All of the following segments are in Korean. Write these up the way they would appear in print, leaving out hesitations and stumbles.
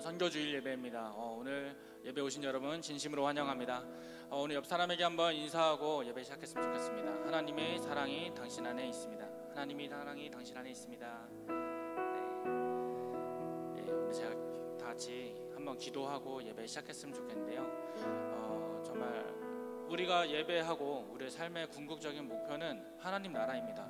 선교주일 예배입니다. 오늘 예배 오신 여러분 진심으로 환영합니다. 오늘 옆 사람에게 한번 인사하고 예배 시작했으면 좋겠습니다. 하나님의 사랑이 당신 안에 있습니다. 하나님의 사랑이 당신 안에 있습니다. 오늘 제가 다 같이 한번 기도하고 예배 시작했으면 좋겠는데요. 정말 우리가 예배하고 우리의 삶의 궁극적인 목표는 하나님 나라입니다.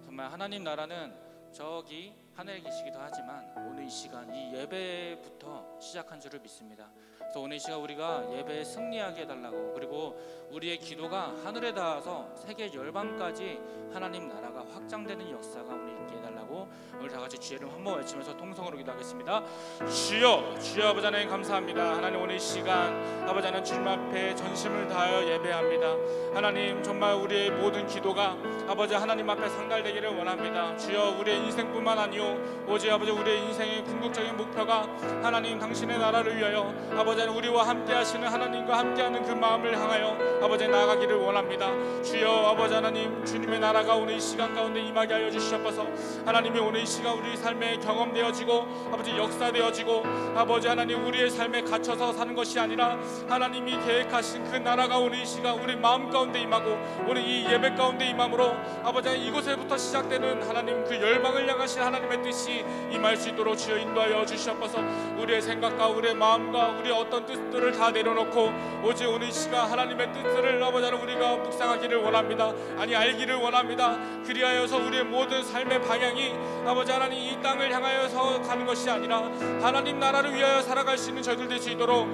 정말 하나님 나라는 저기 하늘에 계시기도 하지만 오늘 이 시간 이 예배부터 시작한 줄을 믿습니다. 그래서 오늘 이 시간 우리가 예배에 승리하게 해달라고, 그리고 우리의 기도가 하늘에 닿아서 세계 열방까지 하나님 나라가 확장되는 역사가 오늘 있게 해달라고 오늘 다 같이 주의 이름 한번 외치면서 통성으로 기도하겠습니다. 주여, 주여 아버지 하나님 감사합니다. 하나님 오늘 이 시간 아버지 하나님 주님 앞에 전심을 다하여 예배합니다. 하나님 정말 우리의 모든 기도가 아버지 하나님 앞에 상달되기를 원합니다. 주여 우리의 인생뿐만 아니요 오직 아버지 우리의 인생의 궁극적인 목표가 하나님 당신의 나라를 위하여 아버지 하나님 우리와 함께 하시는 하나님과 함께하는 그 마음을 향하여 아버지 나아가기를 원합니다. 주여 아버지 하나님 주님의 나라가 오늘 이 시간 가운데 임하게 하여 주시옵소서. 하나님이 오늘 이 시간 우리 삶에 경험되어지고 아버지 역사되어지고 아버지 하나님 우리의 삶에 갇혀서 사는 것이 아니라 하나님이 계획하신 그 나라가 오늘 이 시간 우리 마음 가운데 임하고 오늘 이 예배 가운데 임함으로 아버지 하나님 이곳에부터 시작되는 하나님 그 열방을 향하신 하나님의 뜻이 임할 수 있도록 주여 인도하여 주시옵소서. 우리의 생각과 우리의 마음과 우리의 어떤 뜻들을 다 내려놓고 오직 오늘 이 시간 하나님의 뜻을 아버지 하나님 우리가 묵상하기를 원합니다. 아니 알기를 원합니다. 그리하여서 우리의 모든 삶의 방향이 아버지 하나님 이 땅을 향하여서 가는 것이 아니라 하나님 나라를 위하여 살아갈 수 있는 저희들 될 수 있도록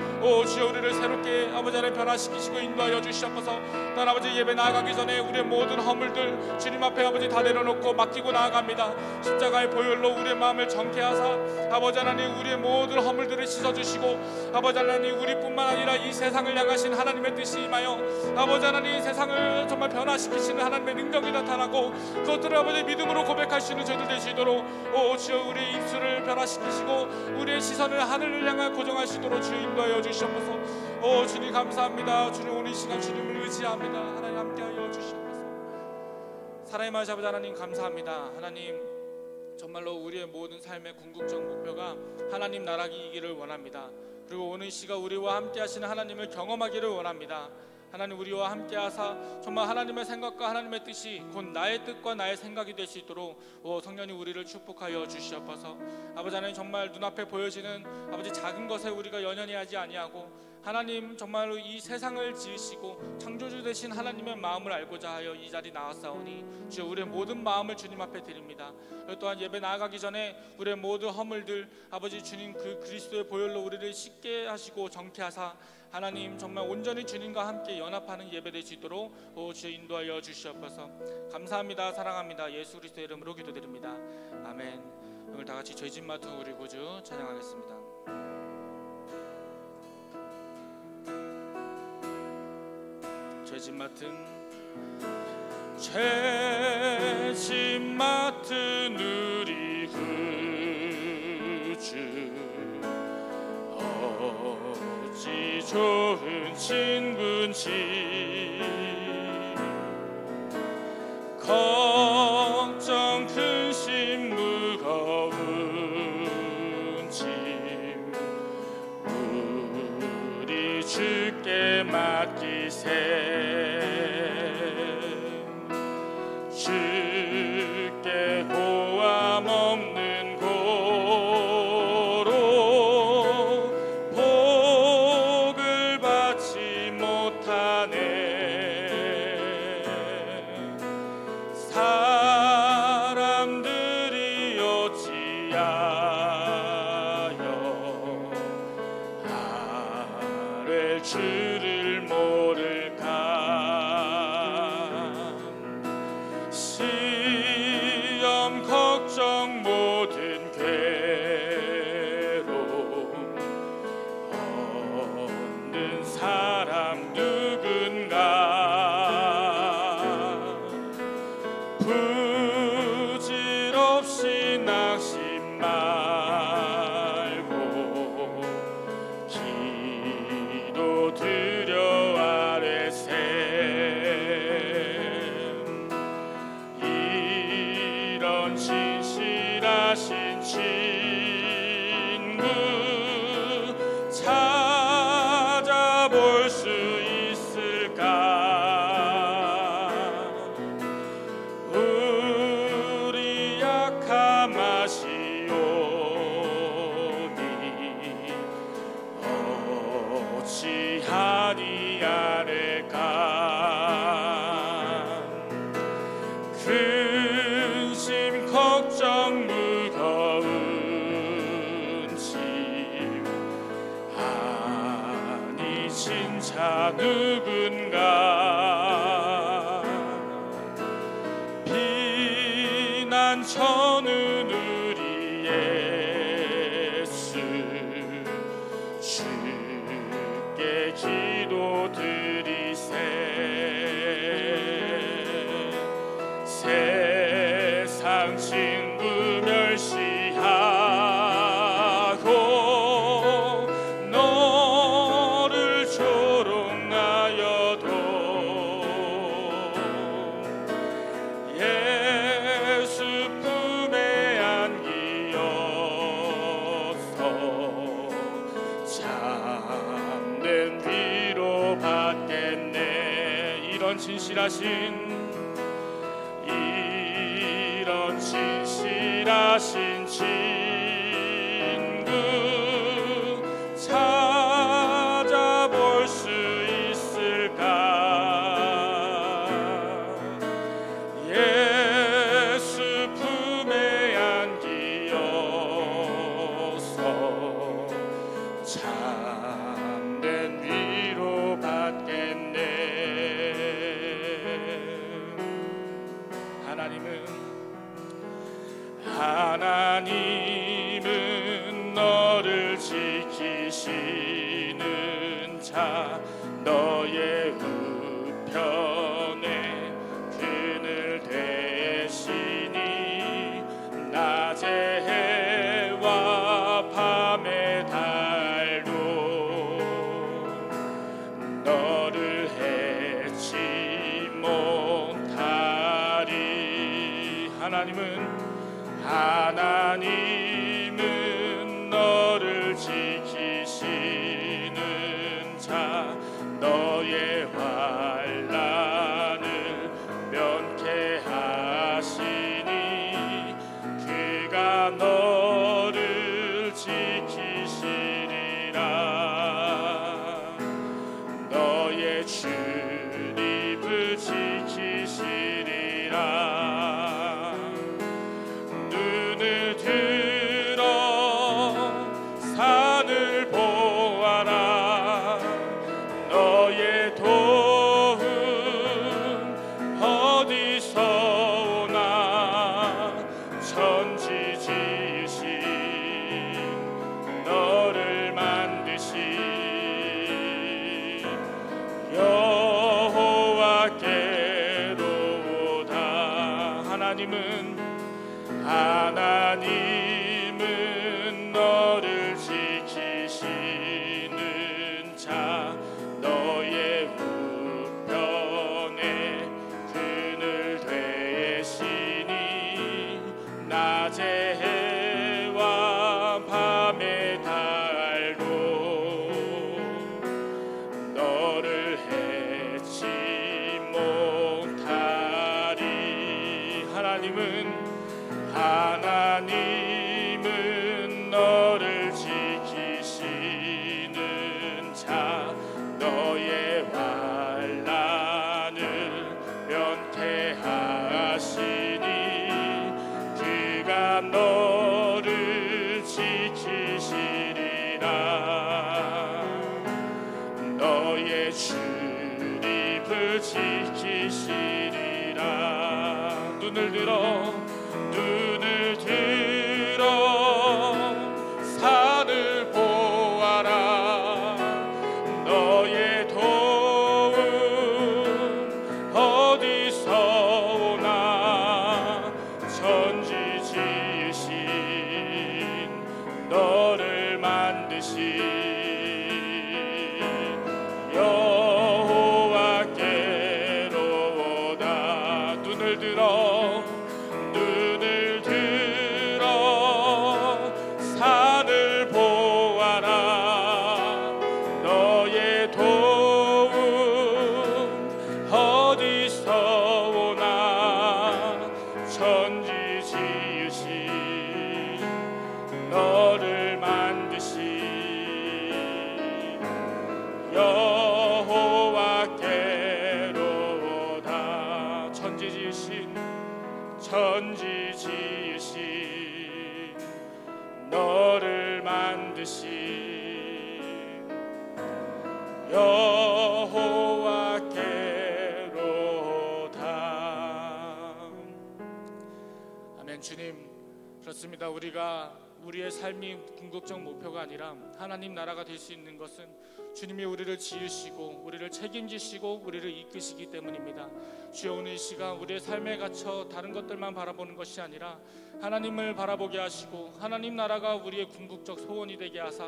주여 우리를 새롭게 아버지 하나님 변화시키시고 인도하여 주시옵소서. 또한 아버지 예배 나아가기 전에 우리의 모든 허물들 주님 앞에 아버지 다 내려놓고 맡기고 나아갑니다. 십자가의 보혈로 우리의 마음을 정케하사 아버지 하나님 우리의 모든 허물들을 씻어주시고 아버지 하나님 우리뿐만 아니라 이 세상을 향하신 하나님의 뜻이 임하여 아버지 하나님 세상을 정말 변화시키시는 하나님의 능력이 나타나고 그것들을 아버지 믿음으로 고백할 수 있는 저희들 될 수 있도록 주여 우리의 입술을 변화시키시고 우리의 시선을 하늘을 향해 고정할 수 있도록 주여 인도하여 주시옵소서. 주님 감사합니다. 주님 오늘 이 시간 주님을 의지합니다. 하나님 함께하여 주시옵소서. 사랑의 마음 아버지 하나님 감사합니다. 하나님 정말로 우리의 모든 삶의 궁극적 목표가 하나님 나라이기를 원합니다. 그리고 오늘 이 시간 우리와 함께 하시는 하나님을 경험하기를 원합니다. 하나님 우리와 함께 하사 정말 하나님의 생각과 하나님의 뜻이 곧 나의 뜻과 나의 생각이 될 수 있도록 성령님 우리를 축복하여 주시옵소서. 아버지 하나님 정말 눈앞에 보여지는 아버지 작은 것에 우리가 연연히 하지 아니하고 하나님 정말로 이 세상을 지으시고 창조주 되신 하나님의 마음을 알고자 하여 이 자리 나왔사오니 주여 우리의 모든 마음을 주님 앞에 드립니다. 또한 예배 나아가기 전에 우리의 모든 허물들 아버지 주님 그 그리스도의 보혈로 우리를 씻게 하시고 정케하사 하나님 정말 온전히 주님과 함께 연합하는 예배 될 수 있도록 주여 인도하여 주시옵소서. 감사합니다. 사랑합니다. 예수 그리스도의 이름으로 기도드립니다. 아멘. 오늘 다 같이 죄짐 맡은 우리 구주 찬양하겠습니다. 죄짐 맡은 우리 구주 어찌 좋은 친구인지 걱정 근심 무거운 짐 우리 주께 맡기세. 주께 고함 없는 고로 복을 받지 못하네. 사람들이 어찌하여 아랠 줄을 모를까. 시험 걱정 모든 괴로움 얻는 사람 누군가. 부질없이 낙심 말고 기도 드려 아뢰 있을까? 우리 약함 아시오니 어찌하니 아뢰까? 근심 걱정 무거운 짐 아니 진짜 누군가 비난 저는 우리 예수 주께 기도드리세. 세상 친구 멸시하고 너를 조롱하여도 예수 품에 안기어서 참된 위로 받겠네. 이런 진실하신 친구 찾아볼 수 있을까? 예수 품에 안기어서 참된 위로 받겠네. 하나님은 너를 지키시는 자, 너의 우편에 그늘 되시니 낮의 해와 밤의 달도 너를 해치 못하리. 하나님은 너를 지키시는 자, 너의 환난을 면케하시니 그가 너를 지키시리라. 너의 출입을 지키시리라. 산을 보아라. 너의 도움 어디서 오나. 천지 지으신 너를 만드신 여호와께로 오다. 하나님은 너를 지키시는 자, 너의 우편에 그늘 되시니 낮의 해와 밤의 달도 너를 해치 못하리. 하나님은 너를 지키시는 자, 너의 환난을 면케하시니 그가 너를 지키시리라. 너의 출입을 지키시리라. 눈을 들어 산을 보아라. 너의 도움 어디서 오나. 천지 지으신 너를 만드신 여호와께로 오다. 눈을 들어 그렇습니다. 우리가 우리의 삶이 궁극적 목표가 아니라 하나님 나라가 될 수 있는 것은 주님이 우리를 지으시고 우리를 책임지시고 우리를 이끄시기 때문입니다. 주여, 오늘 이 시간 우리의 삶에 갇혀 다른 것들만 바라보는 것이 아니라 하나님을 바라보게 하시고 하나님 나라가 우리의 궁극적 소원이 되게 하사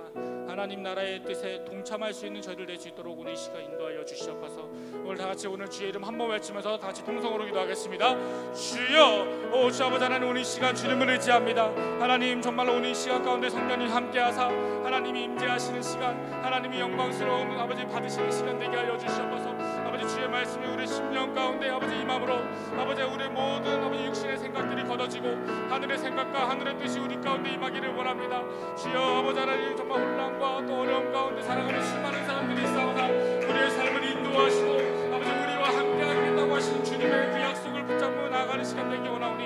하나님 나라의 뜻에 동참할 수 있는 저희들 될 수 있도록 오늘 이 시간 인도하여 주시옵소서. 오늘 다 같이 오늘 주의 이름 한번 외치면서 다 같이 통성으로 기도하겠습니다. 주여, 오 주 아버지 하나님, 오늘 이 시간 주님을 의지합니다. 하나님, 정말로 오늘 이 시간 가운데 성령님 함께하사 하나님이 임재하시는 시간, 하나님이 영광스러운 아버지 받으시는 시간 되게 하여 주시옵소서. 아버지, 주의 말씀이 우리 심령 가운데 아버지 임함으로 아버지 우리의 모든 아버지 육신의 생각들이 걷어지고 하늘의 생각과 하늘의 뜻이 우리 가운데 임하기를 원합니다. 주여, 아버지 하나님, 정말 혼란과 또 어려움 가운데 살아가는 수많은 사람들이 있사오나 우리의 삶을 인도하시고 아버지 우리와 함께하겠다고 하시는 주님의 그 약속을 붙잡고 나아가는 시간 되기 원하오니,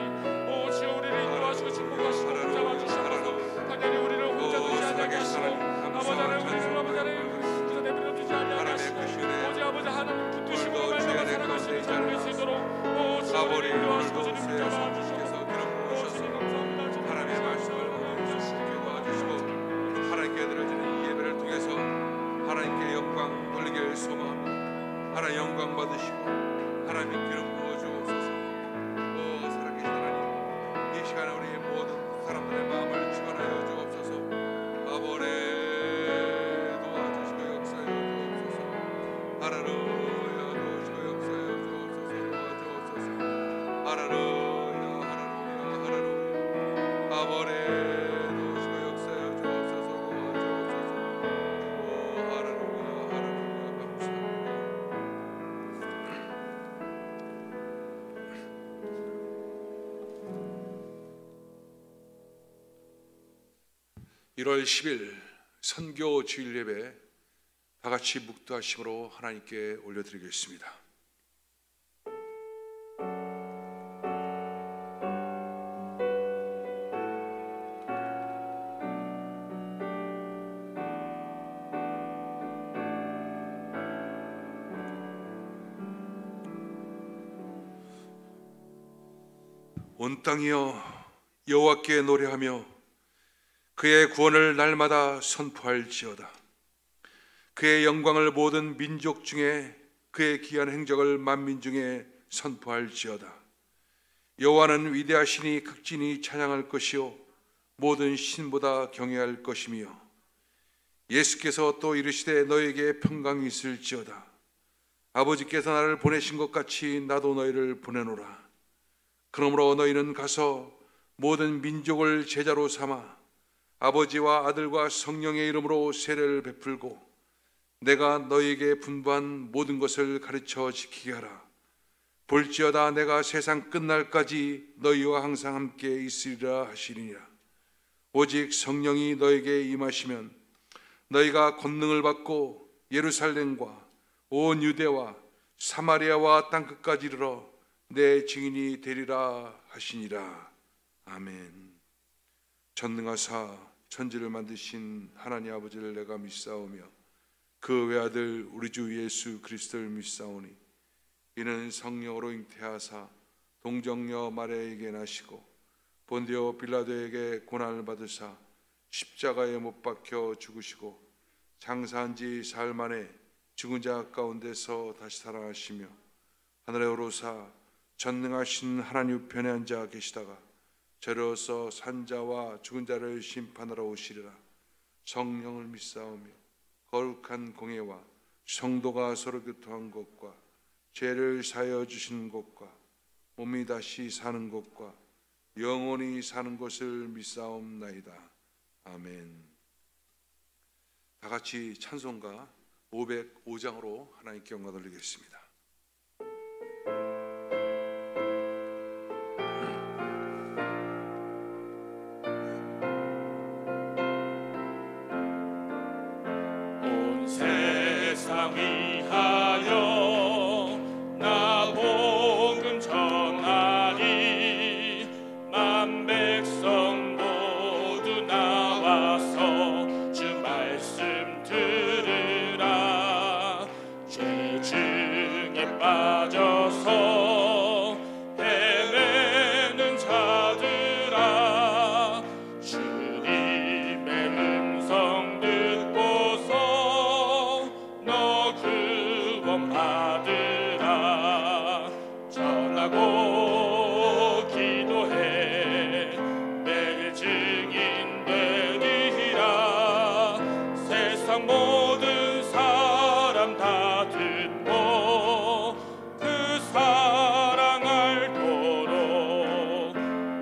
오 주여, 우리를 인도하시고 축복하시고 붙잡아 주시옵소서. 당연히 우리를 혼자 두지 않게 하시고 아버지 하나님, 우리를 아버지 하나님 그저 내버려 두지 않게 하시고 오직 아버지 하나님 붙드시고 말씀을 살아가시는 삶을 될 수 있도록 오 주여, 우리를 인도하시고 주님 붙잡아 주시옵소서. 하나님의 말씀을 도와주시고 하나님께 드려지는 이 예배를 통해서 하나님께 영광 돌리기를 소망합니다. 하나님 영광 받으시고 하나님 기름 부어 주옵소서. 오 살아계신 하나님, 이 시간에 우리 모든 사람들의 마음을 주관하여 주옵소서. 아버지 도와주시고 역사여 주옵소서. 할렐루야, 도와주시고 역사여 주옵소서. 도와주옵소서. 할렐루야, 아버지 도우시고 역사여 주옵소서. 도와주옵소서. 오 할렐루야, 할렐루야, 감사합니다. 1월 10일 선교 주일 예배 다 같이 묵도하심으로 하나님께 올려드리겠습니다. 온 땅이여 여호와께 노래하며 그의 구원을 날마다 선포할지어다. 그의 영광을 모든 민족 중에, 그의 기한 행적을 만민 중에 선포할지어다. 여호와는 위대하시니 극진히 찬양할 것이요 모든 신보다 경외할 것이며, 예수께서 또 이르시되 너에게 평강이 있을지어다. 아버지께서 나를 보내신 것 같이 나도 너희를 보내노라. 그러므로 너희는 가서 모든 민족을 제자로 삼아 아버지와 아들과 성령의 이름으로 세례를 베풀고 내가 너희에게 분부한 모든 것을 가르쳐 지키게 하라. 볼지어다 내가 세상 끝날까지 너희와 항상 함께 있으리라 하시니라. 오직 성령이 너에게 임하시면 너희가 권능을 받고 예루살렘과 온 유대와 사마리아와 땅끝까지 이르러 내 증인이 되리라 하시니라. 아멘. 전능하사 천지를 만드신 하나님 아버지를 내가 믿사오며 그 외아들 우리 주 예수 그리스도를 믿사오니, 이는 성령으로 잉태하사 동정녀 마리아에게 나시고 본디오 빌라도에게 고난을 받으사 십자가에 못 박혀 죽으시고 장사한 지 사흘 만에 죽은 자 가운데서 다시 살아나시며 하늘에 오르사 전능하신 하나님 우편에 앉아 계시다가 저로서 산자와 죽은 자를 심판하러 오시리라. 성령을 믿사오며 거룩한 공예와 성도가 서로 교통한 것과 죄를 사하여 주시는 것과 몸이 다시 사는 것과 영원히 사는 것을 믿사옵나이다. 아멘. 다 같이 찬송가 505장으로 하나님께 영광 돌리겠습니다. 위하여 나 복음 전하리. 만 백성 모두 나와서 주 말씀 들으라. 죄 아들아 전하고 기도해 매일 증인되리라. 세상 모든 사람 다 듣고 그 사랑 알도록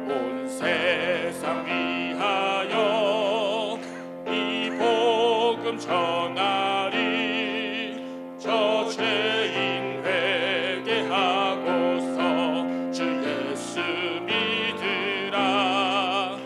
온 세상 위하여 이 복음 전하리. 저 죄인 회개하고서 주 예수 믿으라.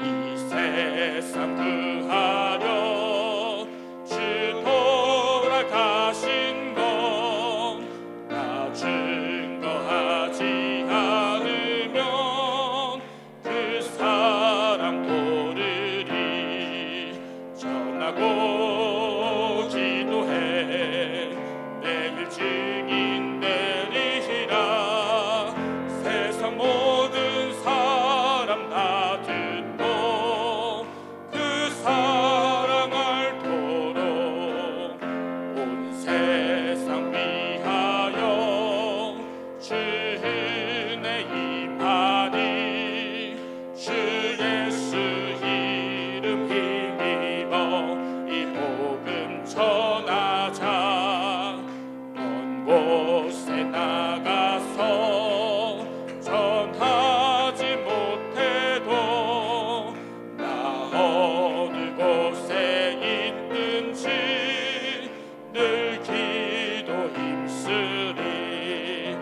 이 세상 구하려 주 돌아가신 건 나 증거하지 않으면 그 사랑 모르리. 전하고 기도해 매일 증인 되리라. 세상 모든 사람 다 듣고 그 사랑 알도록 온 세상 위하여 주 은혜 임하니. 주 예수 이름 힘입어 이 복음 전하자. 먼 곳에 나가서 전하지 못해도 나 어느 곳에 있든지 늘 기도 힘쓰리.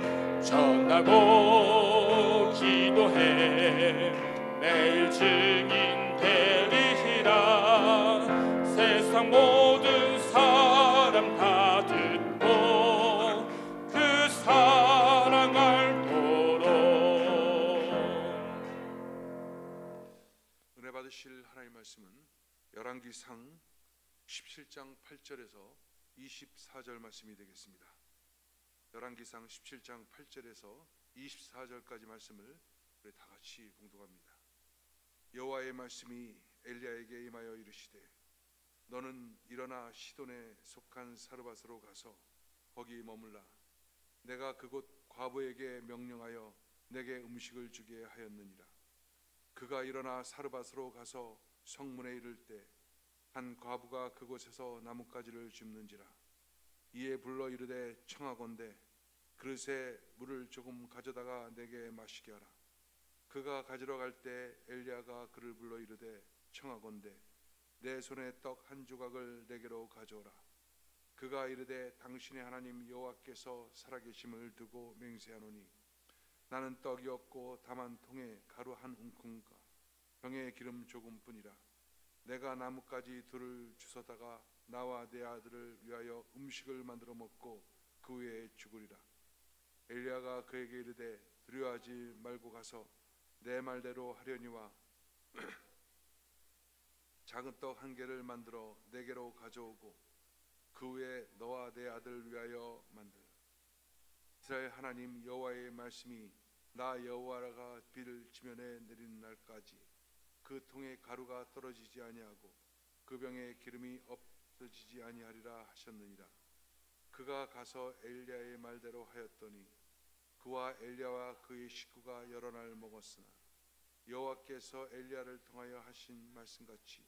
전하고 기도해 매일 증인 되리라. 세상 모든 사람 다 듣고 그 사랑 알도록. 은혜 받으실 하나님 말씀은 열왕기상 17장 8절에서 24절 말씀이 되겠습니다. 열왕기상 17장 8절에서 24절까지 말씀을 우리 다 같이 봉독합니다. 여호와의 말씀이 엘리야에게 임하여 이르시되 너는 일어나 시돈에 속한 사르밧으로 가서 거기 머물라. 내가 그곳 과부에게 명령하여 내게 음식을 주게 하였느니라. 그가 일어나 사르밧으로 가서 성문에 이를 때 한 과부가 그곳에서 나뭇가지를 줍는지라. 이에 불러 이르되 청하건대 그릇에 물을 조금 가져다가 내게 마시게 하라. 그가 가지러 갈 때 엘리야가 그를 불러 이르되 청하건대 내 손에 떡 한 조각을 내게로 가져오라. 그가 이르되 당신의 하나님 여호와께서 살아계심을 두고 맹세하노니 나는 떡이 없고 다만 통에 가루 한 움큼과 병에 기름 조금뿐이라. 내가 나뭇가지 둘을 주워다가 나와 내 아들을 위하여 음식을 만들어 먹고 그 후에 죽으리라. 엘리야가 그에게 이르되 두려워하지 말고 가서 내 말대로 하려니와 작은 떡 한 개를 만들어 내게로 가져오고 그 후에 너와 내 아들을 위하여 만들라. 이스라엘 하나님 여호와의 말씀이 나 여호와가 비를 지면에 내리는 날까지 그 통에 가루가 떨어지지 아니하고 그 병에 기름이 없어지지 아니하리라 하셨느니라. 그가 가서 엘리야의 말대로 하였더니 그와 엘리야와 그의 식구가 여러 날 먹었으나 여호와께서 엘리야를 통하여 하신 말씀같이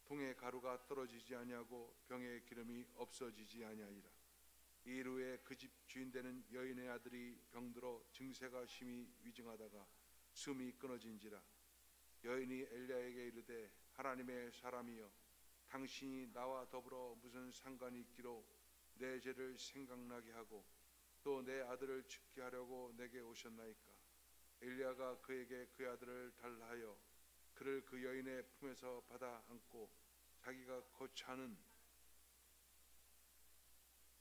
통에 가루가 떨어지지 아니하고 병에 기름이 없어지지 아니하리라. 이일 후에 그 집 주인 되는 여인의 아들이 병들어 증세가 심히 위중하다가 숨이 끊어진지라. 여인이 엘리야에게 이르되 하나님의 사람이여 당신이 나와 더불어 무슨 상관이 있기로 내 죄를 생각나게 하고 또 내 아들을 죽게 하려고 내게 오셨나이까. 엘리야가 그에게 그 아들을 달라 하여 그를 그 여인의 품에서 받아 안고 자기가 거처하는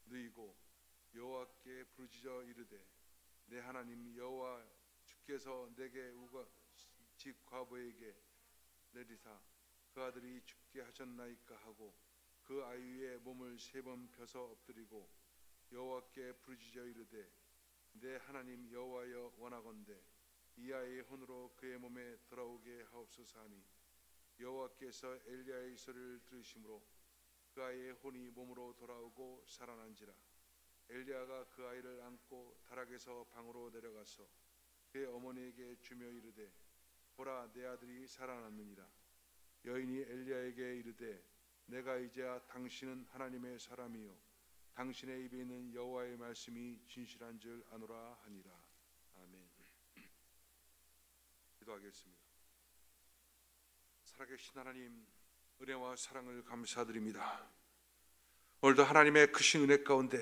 누이고 여호와께 부르짖어 이르되 내 하나님 여호와 주께서 내게 우가 집 과부에게 내리사 그 아들이 죽게 하셨나이까 하고 그 아이 위에 몸을 3번 펴서 엎드리고 여호와께 부르짖어 이르되 내 하나님 여호와여 원하건대 이 아이의 혼으로 그의 몸에 돌아오게 하옵소서 하니 여호와께서 엘리야의 소리를 들으심으로 그 아이의 혼이 몸으로 돌아오고 살아난지라. 엘리야가 그 아이를 안고 다락에서 방으로 내려가서 그의 어머니에게 주며 이르되 보라 내 아들이 살아났느니라. 여인이 엘리야에게 이르되 내가 이제야 당신은 하나님의 사람이요 당신의 입에 있는 여호와의 말씀이 진실한 줄 아노라 하니라. 아멘. 기도하겠습니다. 살아계신 하나님, 은혜와 사랑을 감사드립니다. 오늘도 하나님의 크신 은혜 가운데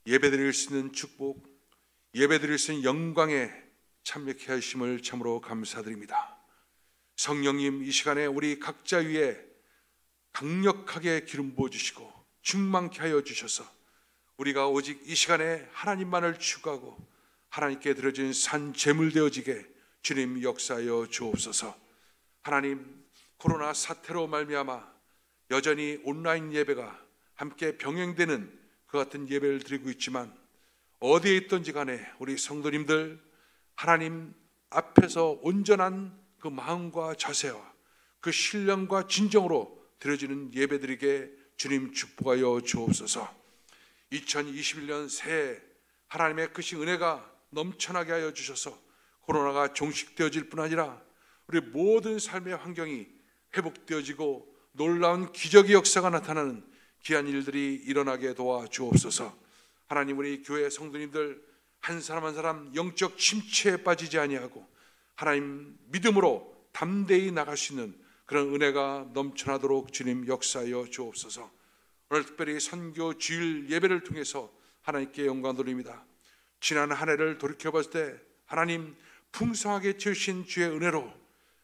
예배드릴 수 있는 축복, 예배드릴 수 있는 영광에 참여케 하심을 참으로 감사드립니다. 성령님, 이 시간에 우리 각자 위에 강력하게 기름 부어주시고 충만케 하여 주셔서 우리가 오직 이 시간에 하나님만을 추구하고 하나님께 드려진 산 제물 되어지게 주님 역사하여 주옵소서. 하나님, 코로나 사태로 말미암아 여전히 온라인 예배가 함께 병행되는 그 같은 예배를 드리고 있지만 어디에 있든지 간에 우리 성도님들 하나님 앞에서 온전한 그 마음과 자세와 그 신령과 진정으로 드려지는 예배드리게 주님 축복하여 주옵소서. 2021년 새해 하나님의 크신 은혜가 넘쳐나게 하여 주셔서 코로나가 종식되어질 뿐 아니라 우리 모든 삶의 환경이 회복되어지고 놀라운 기적의 역사가 나타나는 귀한 일들이 일어나게 도와 주옵소서. 하나님, 우리 교회 성도님들 한 사람 한 사람 영적 침체에 빠지지 아니하고 하나님 믿음으로 담대히 나갈 수 있는 그런 은혜가 넘쳐나도록 주님 역사하여 주옵소서. 오늘 특별히 선교 주일 예배를 통해서 하나님께 영광 돌립니다. 지난 한 해를 돌이켜봤을 때 하나님 풍성하게 주신 주의 은혜로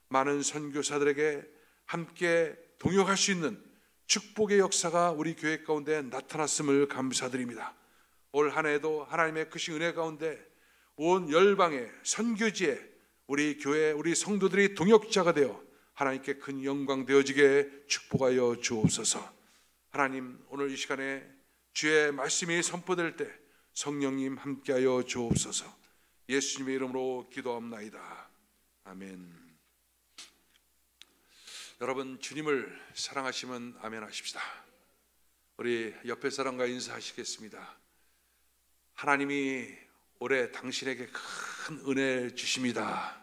많은 선교사들에게 함께 동역할 수 있는 축복의 역사가 우리 교회 가운데 나타났음을 감사드립니다. 올 한 해에도 하나님의 크신 은혜 가운데 온 열방의 선교지에 우리 교회 우리 성도들이 동역자가 되어 하나님께 큰 영광 되어지게 축복하여 주옵소서. 하나님, 오늘 이 시간에 주의 말씀이 선포될 때 성령님 함께하여 주옵소서. 예수님의 이름으로 기도합나이다. 아멘. 여러분, 주님을 사랑하시면 아멘 하십시다. 우리 옆에 사람과 인사하시겠습니다. 하나님이 올해 당신에게 큰 은혜 주십니다.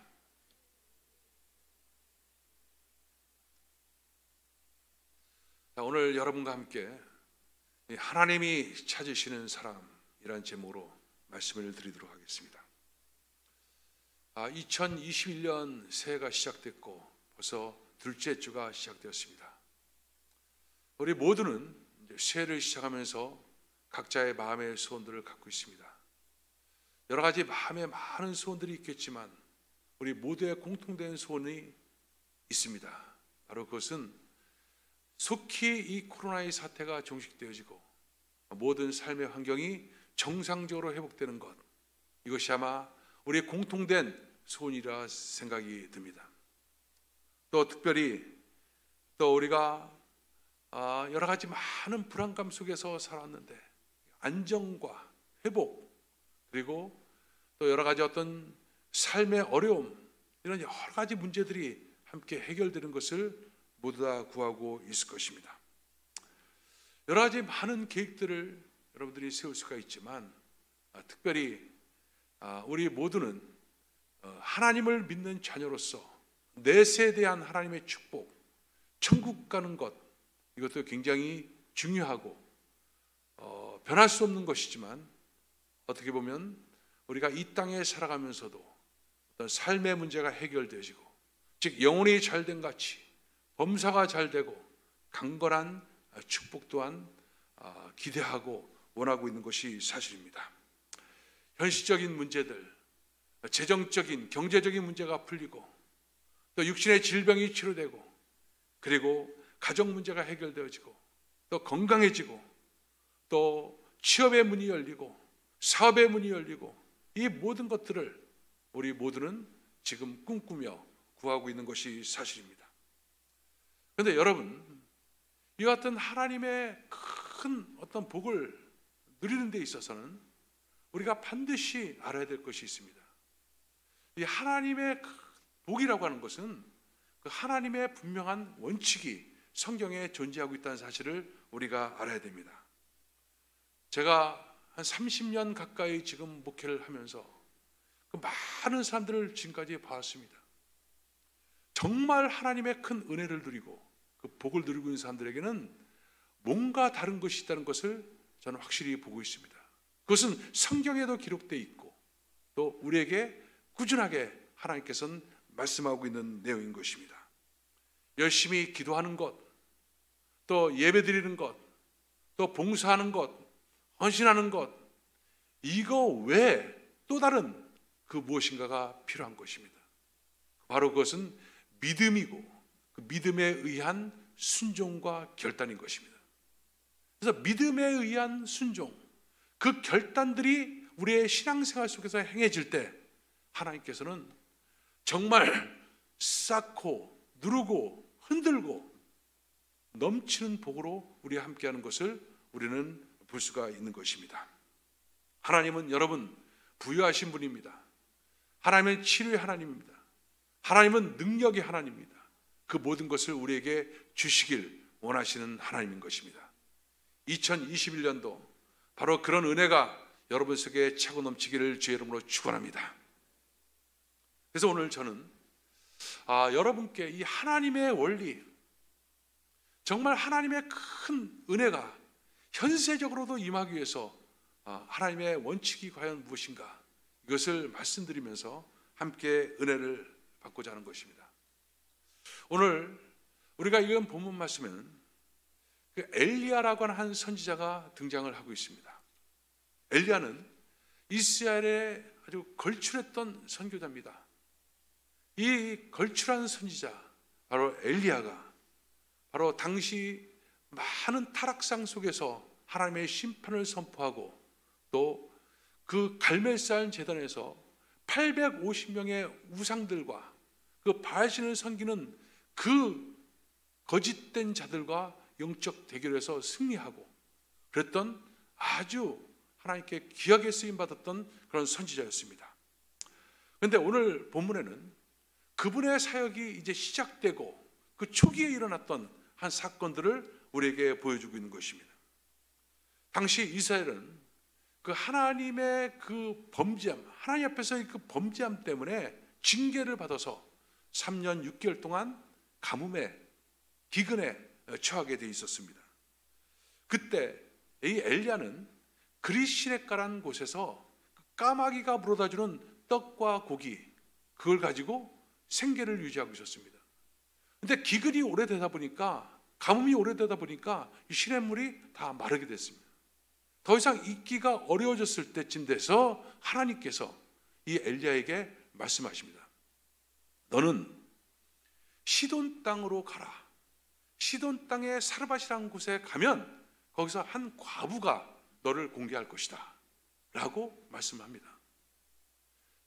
오늘 여러분과 함께 하나님이 찾으시는 사람이라는 제목으로 말씀을 드리도록 하겠습니다. 2021년 새해가 시작됐고 벌써 둘째 주가 시작되었습니다. 우리 모두는 이제 새해를 시작하면서 각자의 마음의 소원들을 갖고 있습니다. 여러 가지 마음에 많은 소원들이 있겠지만 우리 모두의 공통된 소원이 있습니다. 바로 그것은 속히 이 코로나의 사태가 종식되어지고 모든 삶의 환경이 정상적으로 회복되는 것, 이것이 아마 우리의 공통된 소원이라 생각이 듭니다. 또 특별히 또 우리가 여러 가지 많은 불안감 속에서 살았는데 안정과 회복, 그리고 또 여러 가지 어떤 삶의 어려움, 이런 여러 가지 문제들이 함께 해결되는 것을 모두 다 구하고 있을 것입니다. 여러 가지 많은 계획들을 여러분들이 세울 수가 있지만 특별히 우리 모두는 하나님을 믿는 자녀로서 내세에 대한 하나님의 축복, 천국 가는 것, 이것도 굉장히 중요하고 변할 수 없는 것이지만 어떻게 보면 우리가 이 땅에 살아가면서도 어떤 삶의 문제가 해결되어지고, 즉 영혼이 잘된 같이 범사가 잘 되고 강건한 축복 또한 기대하고 원하고 있는 것이 사실입니다. 현실적인 문제들, 재정적인 경제적인 문제가 풀리고 또 육신의 질병이 치료되고 그리고 가정 문제가 해결되어지고 또 건강해지고 또 취업의 문이 열리고 사업의 문이 열리고, 이 모든 것들을 우리 모두는 지금 꿈꾸며 구하고 있는 것이 사실입니다. 그런데 여러분, 이 같은 하나님의 큰 어떤 복을 누리는 데 있어서는 우리가 반드시 알아야 될 것이 있습니다. 이 하나님의 복이라고 하는 것은 그 하나님의 분명한 원칙이 성경에 존재하고 있다는 사실을 우리가 알아야 됩니다. 제가 한 30년 가까이 지금 목회를 하면서 그 많은 사람들을 지금까지 봐왔습니다. 정말 하나님의 큰 은혜를 누리고 그 복을 누리고 있는 사람들에게는 뭔가 다른 것이 있다는 것을 저는 확실히 보고 있습니다. 그것은 성경에도 기록되어 있고 또 우리에게 꾸준하게 하나님께서는 말씀하고 있는 내용인 것입니다. 열심히 기도하는 것, 또 예배드리는 것, 또 봉사하는 것, 헌신하는 것, 이거 외에 또 다른 그 무엇인가가 필요한 것입니다. 바로 그것은 믿음이고 그 믿음에 의한 순종과 결단인 것입니다. 그래서 믿음에 의한 순종, 그 결단들이 우리의 신앙생활 속에서 행해질 때 하나님께서는 정말 쌓고 누르고 흔들고 넘치는 복으로 우리와 함께하는 것을 우리는 볼 수가 있는 것입니다. 하나님은 여러분 부유하신 분입니다. 하나님은 치료의 하나님입니다. 하나님은 능력의 하나님입니다. 그 모든 것을 우리에게 주시길 원하시는 하나님인 것입니다. 2021년도 바로 그런 은혜가 여러분 속에 차고 넘치기를 주의 이름으로 축원합니다. 그래서 오늘 저는 여러분께 이 하나님의 원리, 정말 하나님의 큰 은혜가 현세적으로도 임하기 위해서 하나님의 원칙이 과연 무엇인가, 이것을 말씀드리면서 함께 은혜를 받고자 하는 것입니다. 오늘 우리가 읽은 본문 말씀에는 그 엘리야라고 하는 한 선지자가 등장을 하고 있습니다. 엘리야는 이스라엘에 아주 걸출했던 선교자입니다. 이 걸출한 선지자 바로 엘리야가 바로 당시 많은 타락상 속에서 하나님의 심판을 선포하고 또 그 갈멜산 제단에서 850명의 우상들과 그 바알신을 섬기는 그 거짓된 자들과 영적 대결에서 승리하고 그랬던 아주 하나님께 귀하게 쓰임받았던 그런 선지자였습니다. 그런데 오늘 본문에는 그분의 사역이 이제 시작되고 그 초기에 일어났던 한 사건들을 우리에게 보여주고 있는 것입니다. 당시 이스라엘은 그 하나님의 그 범죄함, 하나님 앞에서의 그 범죄함 때문에 징계를 받아서 3년 6개월 동안 가뭄에 기근에 처하게 돼 있었습니다. 그때 이 엘리야는 그릿시냇가라는 곳에서 까마귀가 물어다주는 떡과 고기, 그걸 가지고 생계를 유지하고 있었습니다. 그런데 기근이 오래되다 보니까, 가뭄이 오래되다 보니까 이 시냇물이 다 마르게 됐습니다. 더 이상 있기가 어려워졌을 때쯤 돼서 하나님께서 이 엘리야에게 말씀하십니다. 너는 시돈 땅으로 가라. 시돈 땅의 사르밧이라는 곳에 가면 거기서 한 과부가 너를 공개할 것이다 라고 말씀합니다.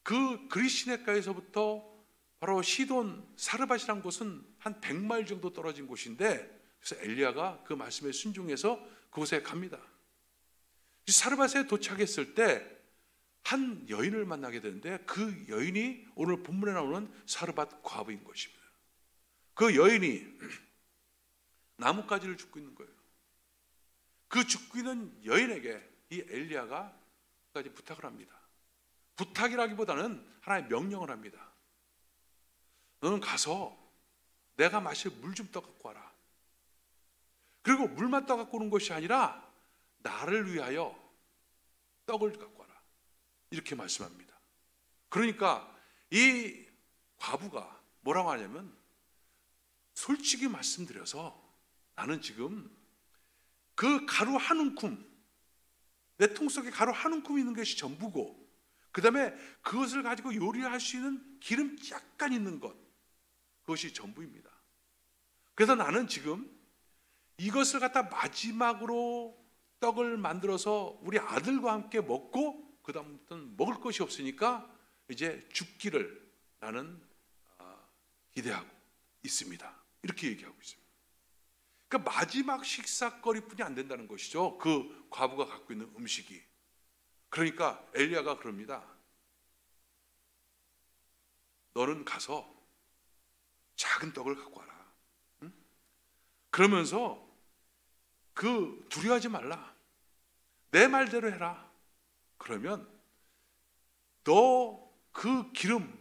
그 그릿시냇가에서부터 바로 시돈 사르밧이라는 곳은 한 100마일 정도 떨어진 곳인데, 그래서 엘리야가 그 말씀에 순종해서 그곳에 갑니다. 사르밧에 도착했을 때 한 여인을 만나게 되는데, 그 여인이 오늘 본문에 나오는 사르밧 과부인 것입니다. 그 여인이 나뭇가지를 줍고 있는 거예요. 그 줍고 있는 여인에게 이 엘리야가 까지 부탁을 합니다. 부탁이라기보다는 하나의 명령을 합니다. 너는 가서 내가 마실 물 좀 떠갖고 와라. 그리고 물만 떠갖고 오는 것이 아니라 나를 위하여 떡을 갖고 와라. 이렇게 말씀합니다. 그러니까 이 과부가 뭐라고 하냐면, 솔직히 말씀드려서 나는 지금 그 가루 한 움큼, 내 통 속에 가루 한 움큼 있는 것이 전부고, 그 다음에 그것을 가지고 요리할 수 있는 기름 약간 있는 것, 그것이 전부입니다. 그래서 나는 지금 이것을 갖다 마지막으로 떡을 만들어서 우리 아들과 함께 먹고 그 다음부터는 먹을 것이 없으니까 이제 죽기를 나는 기대하고 있습니다. 이렇게 얘기하고 있습니다. 그러니까 마지막 식사거리뿐이 안 된다는 것이죠. 그 과부가 갖고 있는 음식이. 그러니까 엘리야가 그럽니다. 너는 가서 작은 떡을 갖고 와라. 응? 그러면서 두려워하지 말라. 내 말대로 해라. 그러면 너 그 기름,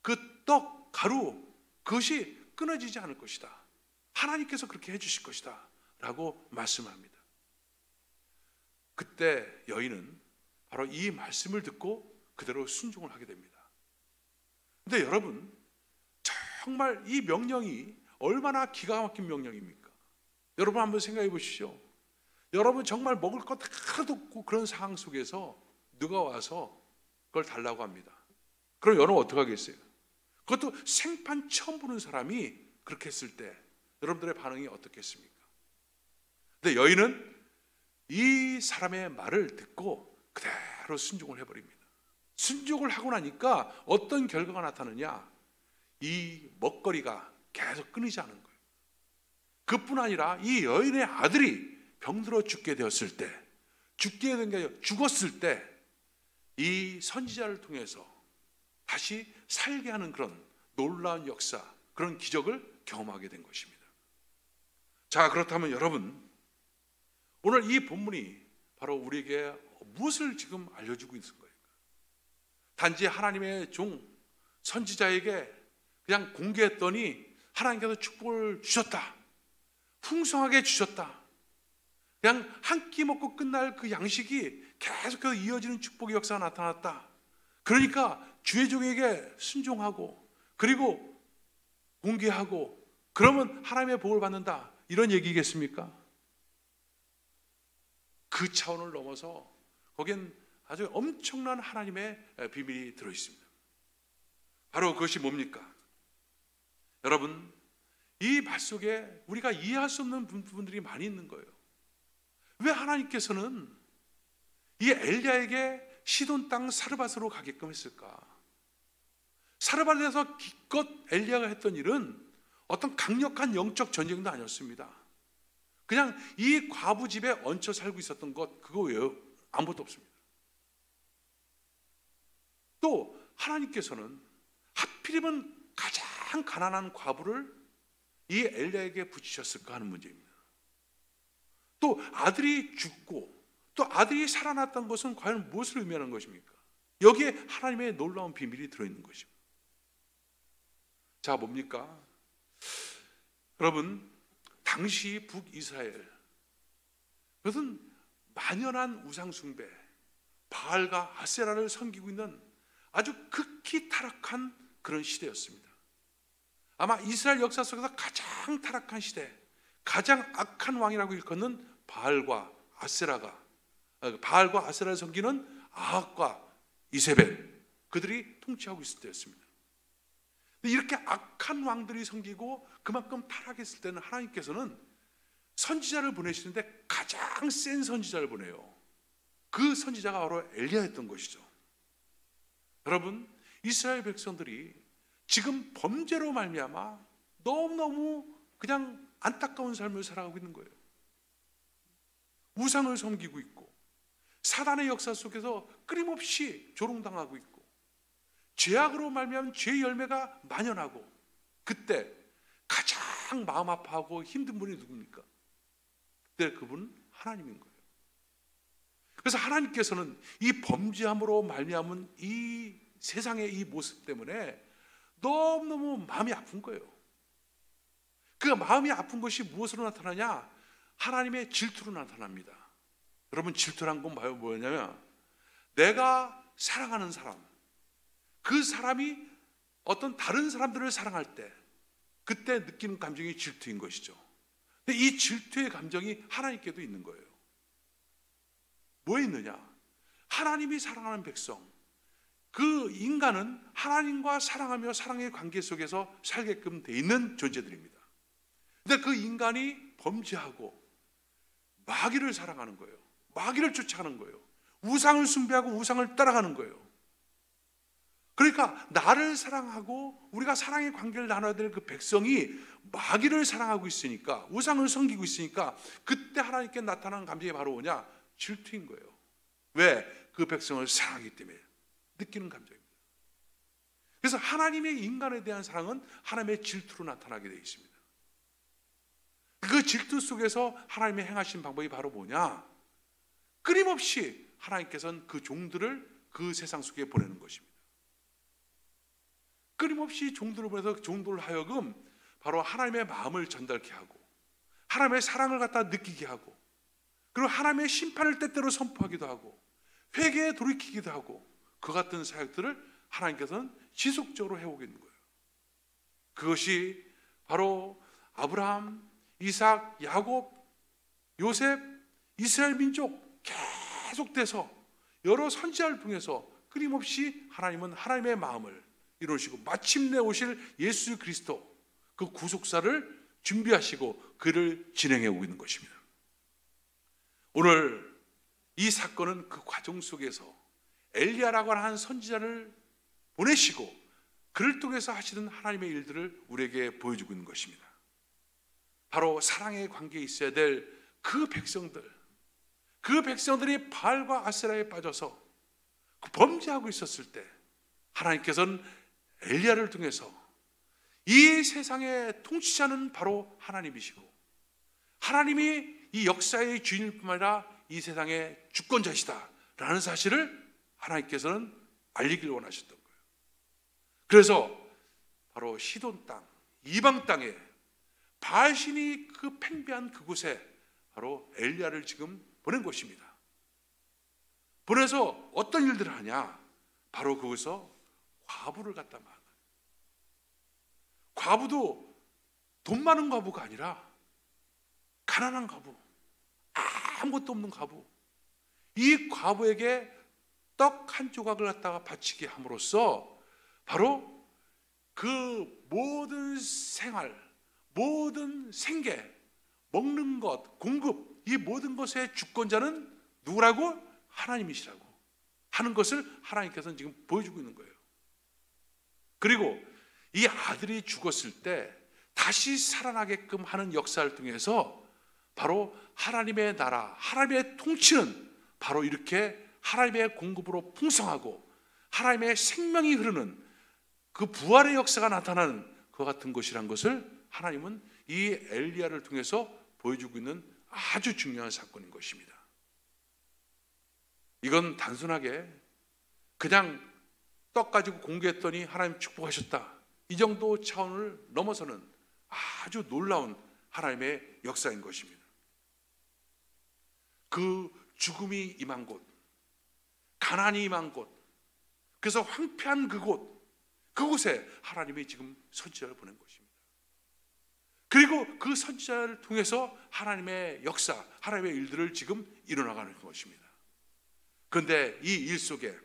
그 떡, 가루, 그것이 끊어지지 않을 것이다. 하나님께서 그렇게 해주실 것이다 라고 말씀합니다. 그때 여인은 바로 이 말씀을 듣고 그대로 순종을 하게 됩니다. 근데 여러분, 정말 이 명령이 얼마나 기가 막힌 명령입니까? 여러분 한번 생각해 보십시오. 여러분 정말 먹을 것 하나도 없고 그런 상황 속에서 누가 와서 그걸 달라고 합니다. 그럼 여러분 어떻게 하겠어요? 그것도 생판 처음 보는 사람이 그렇게 했을 때 여러분들의 반응이 어떻겠습니까? 근데 여인은 이 사람의 말을 듣고 그대로 순종을 해버립니다. 순종을 하고 나니까 어떤 결과가 나타나느냐? 이 먹거리가 계속 끊이지 않은 거예요. 그뿐 아니라 이 여인의 아들이 병들어 죽게 되었을 때, 죽게 된 게 아니라 죽었을 때 이 선지자를 통해서 다시 살게 하는 그런 놀라운 역사, 그런 기적을 경험하게 된 것입니다. 자, 그렇다면 여러분, 오늘 이 본문이 바로 우리에게 무엇을 지금 알려주고 있는 거예요? 단지 하나님의 종 선지자에게 그냥 공개했더니 하나님께서 축복을 주셨다, 풍성하게 주셨다, 그냥 한 끼 먹고 끝날 그 양식이 계속해서 이어지는 축복의 역사가 나타났다. 그러니까 주의 종에게 순종하고 그리고 공개하고 그러면 하나님의 복을 받는다, 이런 얘기겠습니까? 그 차원을 넘어서 거긴 아주 엄청난 하나님의 비밀이 들어있습니다. 바로 그것이 뭡니까? 여러분, 이 말 속에 우리가 이해할 수 없는 부분들이 많이 있는 거예요. 왜 하나님께서는 이 엘리야에게 시돈 땅 사르밧으로 가게끔 했을까? 사르밧에서 기껏 엘리야가 했던 일은 어떤 강력한 영적 전쟁도 아니었습니다. 그냥 이 과부 집에 얹혀 살고 있었던 것, 그거 외에 아무것도 없습니다. 또 하나님께서는 하필이면 가장 가난한 과부를 이 엘리야에게 붙이셨을까 하는 문제입니다. 또 아들이 죽고 또 아들이 살아났던 것은 과연 무엇을 의미하는 것입니까? 여기에 하나님의 놀라운 비밀이 들어있는 것입니다. 자, 뭡니까? 여러분, 당시 북이스라엘, 그것은 만연한 우상숭배, 바알과 아세라를 섬기고 있는 아주 극히 타락한 그런 시대였습니다. 아마 이스라엘 역사 속에서 가장 타락한 시대, 가장 악한 왕이라고 일컫는 바알과 아세라를 섬기는 아합과 이세벨, 그들이 통치하고 있을 때였습니다. 이렇게 악한 왕들이 섬기고 그만큼 타락했을 때는 하나님께서는 선지자를 보내시는데 가장 센 선지자를 보내요. 그 선지자가 바로 엘리야였던 것이죠. 여러분, 이스라엘 백성들이 지금 범죄로 말미암아 너무너무 그냥 안타까운 삶을 살아가고 있는 거예요. 우상을 섬기고 있고 사단의 역사 속에서 끊임없이 조롱당하고 있고 죄악으로 말미암은 죄의 열매가 만연하고, 그때 가장 마음 아파하고 힘든 분이 누굽니까? 그때 그분은 하나님인 거예요. 그래서 하나님께서는 이 범죄함으로 말미암은 이 세상의 이 모습 때문에 너무너무 마음이 아픈 거예요. 그 마음이 아픈 것이 무엇으로 나타나냐? 하나님의 질투로 나타납니다. 여러분, 질투란 건 뭐냐면 내가 사랑하는 사람, 그 사람이 어떤 다른 사람들을 사랑할 때 그때 느끼는 감정이 질투인 것이죠. 근데 이 질투의 감정이 하나님께도 있는 거예요. 뭐에 있느냐? 하나님이 사랑하는 백성, 그 인간은 하나님과 사랑하며 사랑의 관계 속에서 살게끔 돼 있는 존재들입니다. 근데 그 인간이 범죄하고 마귀를 사랑하는 거예요. 마귀를 쫓아가는 거예요. 우상을 숭배하고 우상을 따라가는 거예요. 그러니까 나를 사랑하고 우리가 사랑의 관계를 나눠야 될 그 백성이 마귀를 사랑하고 있으니까, 우상을 섬기고 있으니까 그때 하나님께 나타나는 감정이 바로 뭐냐? 질투인 거예요. 왜? 그 백성을 사랑하기 때문에 느끼는 감정입니다. 그래서 하나님의 인간에 대한 사랑은 하나님의 질투로 나타나게 되어 있습니다. 그 질투 속에서 하나님의 행하신 방법이 바로 뭐냐? 끊임없이 하나님께서는 그 종들을 그 세상 속에 보내는 것입니다. 끊임없이 종들을 보내서 종들을 하여금 바로 하나님의 마음을 전달케 하고 하나님의 사랑을 갖다 느끼게 하고 그리고 하나님의 심판을 때때로 선포하기도 하고 회개에 돌이키기도 하고 그 같은 사역들을 하나님께서는 지속적으로 해오고 있는 거예요. 그것이 바로 아브라함, 이삭, 야곱, 요셉, 이스라엘 민족 계속돼서 여러 선지자를 통해서 끊임없이 하나님은 하나님의 마음을 이루시고 마침내 오실 예수 그리스도 그 구속사를 준비하시고 그를 진행해 오고 있는 것입니다. 오늘 이 사건은 그 과정 속에서 엘리야라고 하는 선지자를 보내시고 그를 통해서 하시는 하나님의 일들을 우리에게 보여주고 있는 것입니다. 바로 사랑의 관계에 있어야 될 그 백성들이 바알과 아세라에 빠져서 범죄하고 있었을 때 하나님께서는 엘리야를 통해서 이 세상의 통치자는 바로 하나님이시고 하나님이 이 역사의 주인일 뿐만 아니라 이 세상의 주권자시다 라는 사실을 하나님께서는 알리길 원하셨던 거예요. 그래서 바로 시돈 땅, 이방 땅에 바알신이 그 팽배한 그곳에 바로 엘리야를 지금 보낸 것입니다. 보내서 어떤 일들을 하냐? 바로 거기서 과부를 갖다 막아요. 과부도 돈 많은 과부가 아니라 가난한 과부, 아무것도 없는 과부. 이 과부에게 떡 한 조각을 갖다가 바치게 함으로써 바로 그 모든 생활, 모든 생계, 먹는 것, 공급, 이 모든 것의 주권자는 누구라고? 하나님이시라고 하는 것을 하나님께서는 지금 보여주고 있는 거예요. 그리고 이 아들이 죽었을 때 다시 살아나게끔 하는 역사를 통해서 바로 하나님의 나라, 하나님의 통치는 바로 이렇게 하나님의 공급으로 풍성하고 하나님의 생명이 흐르는 그 부활의 역사가 나타나는 그 같은 것이란 것을 하나님은 이 엘리야를 통해서 보여주고 있는 아주 중요한 사건인 것입니다. 이건 단순하게 그냥 떡 가지고 공개했더니 하나님 축복하셨다 이 정도 차원을 넘어서는 아주 놀라운 하나님의 역사인 것입니다. 그 죽음이 임한 곳, 가난이 임한 곳, 그래서 황폐한 그곳에 하나님이 지금 선지자를 보낸 것입니다. 그리고 그 선지자를 통해서 하나님의 역사, 하나님의 일들을 지금 일어나가는 것입니다. 그런데 이 일 속에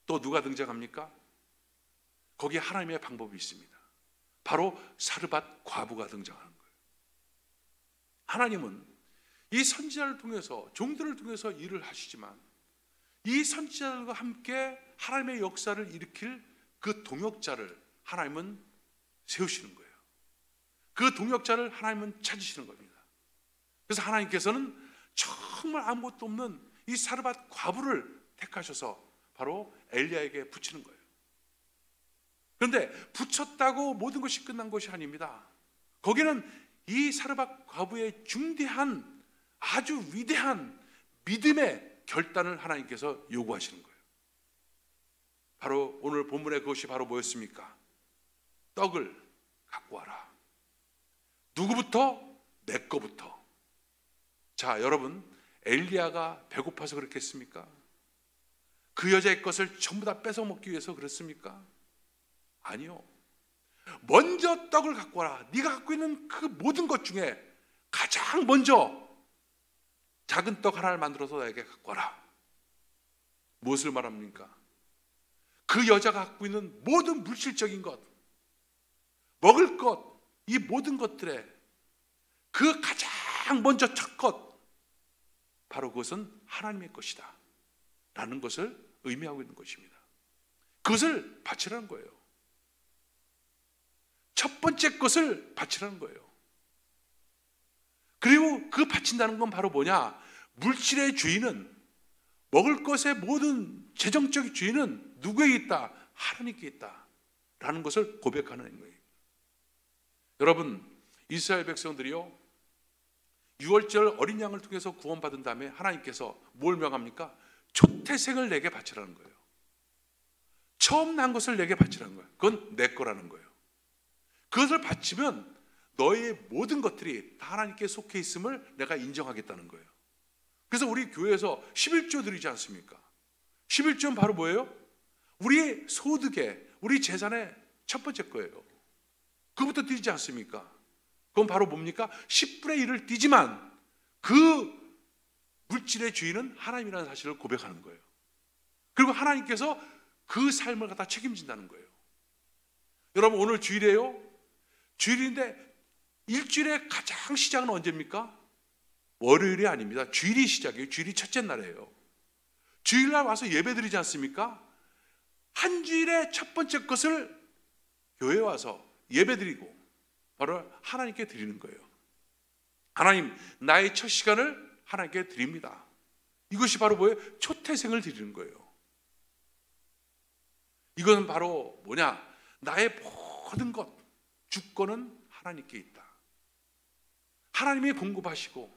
또 누가 등장합니까? 거기에 하나님의 방법이 있습니다. 바로 사르밧 과부가 등장하는 거예요. 하나님은 이 선지자를 통해서, 종들을 통해서 일을 하시지만 이 선지자들과 함께 하나님의 역사를 일으킬 그 동역자를 하나님은 세우시는 거예요. 그 동역자를 하나님은 찾으시는 겁니다. 그래서 하나님께서는 정말 아무것도 없는 이 사르밧 과부를 택하셔서 바로 엘리야에게 붙이는 거예요. 그런데 붙였다고 모든 것이 끝난 것이 아닙니다. 거기는 이 사르밧 과부의 중대한 아주 위대한 믿음의 결단을 하나님께서 요구하시는 거예요. 바로 오늘 본문의 그것이 바로 뭐였습니까? 떡을 갖고 와라. 누구부터? 내 거부터. 자, 여러분, 엘리야가 배고파서 그렇겠습니까? 그 여자의 것을 전부 다 뺏어 먹기 위해서 그렇습니까? 아니요. 먼저 떡을 갖고 와라. 네가 갖고 있는 그 모든 것 중에 가장 먼저 작은 떡 하나를 만들어서 나에게 갖고 와라. 무엇을 말합니까? 그 여자가 갖고 있는 모든 물질적인 것, 먹을 것, 이 모든 것들에 그 가장 먼저 첫 것, 바로 그것은 하나님의 것이다 라는 것을 의미하고 있는 것입니다. 그것을 바치라는 거예요. 첫 번째 것을 바치라는 거예요. 그리고 그 바친다는 건 바로 뭐냐? 물질의 주인은, 먹을 것의 모든 재정적 주인은 누구에게 있다? 하나님께 있다 라는 것을 고백하는 거예요. 여러분, 이스라엘 백성들이요, 유월절 어린 양을 통해서 구원받은 다음에 하나님께서 뭘 명합니까? 초태생을 내게 바치라는 거예요. 처음 난 것을 내게 바치라는 거예요. 그건 내 거라는 거예요. 그것을 바치면 너의 모든 것들이 다 하나님께 속해 있음을 내가 인정하겠다는 거예요. 그래서 우리 교회에서 11조 드리지 않습니까? 11조는 바로 뭐예요? 우리의 소득에, 우리 재산의 첫 번째 거예요. 그것부터 드리지 않습니까? 그건 바로 뭡니까? 10분의 1을 띄지만 그 물질의 주인은 하나님이라는 사실을 고백하는 거예요. 그리고 하나님께서 그 삶을 갖다 책임진다는 거예요. 여러분, 오늘 주일이에요? 주일인데 일주일의 가장 시작은 언제입니까? 월요일이 아닙니다. 주일이 시작이에요. 주일이 첫째 날이에요. 주일날 와서 예배 드리지 않습니까? 한 주일의 첫 번째 것을 교회에 와서 예배 드리고 바로 하나님께 드리는 거예요. 하나님, 나의 첫 시간을 하나님께 드립니다. 이것이 바로 뭐예요? 초태생을 드리는 거예요. 이것은 바로 뭐냐? 나의 모든 것, 주권은 하나님께 있다. 하나님이 공급하시고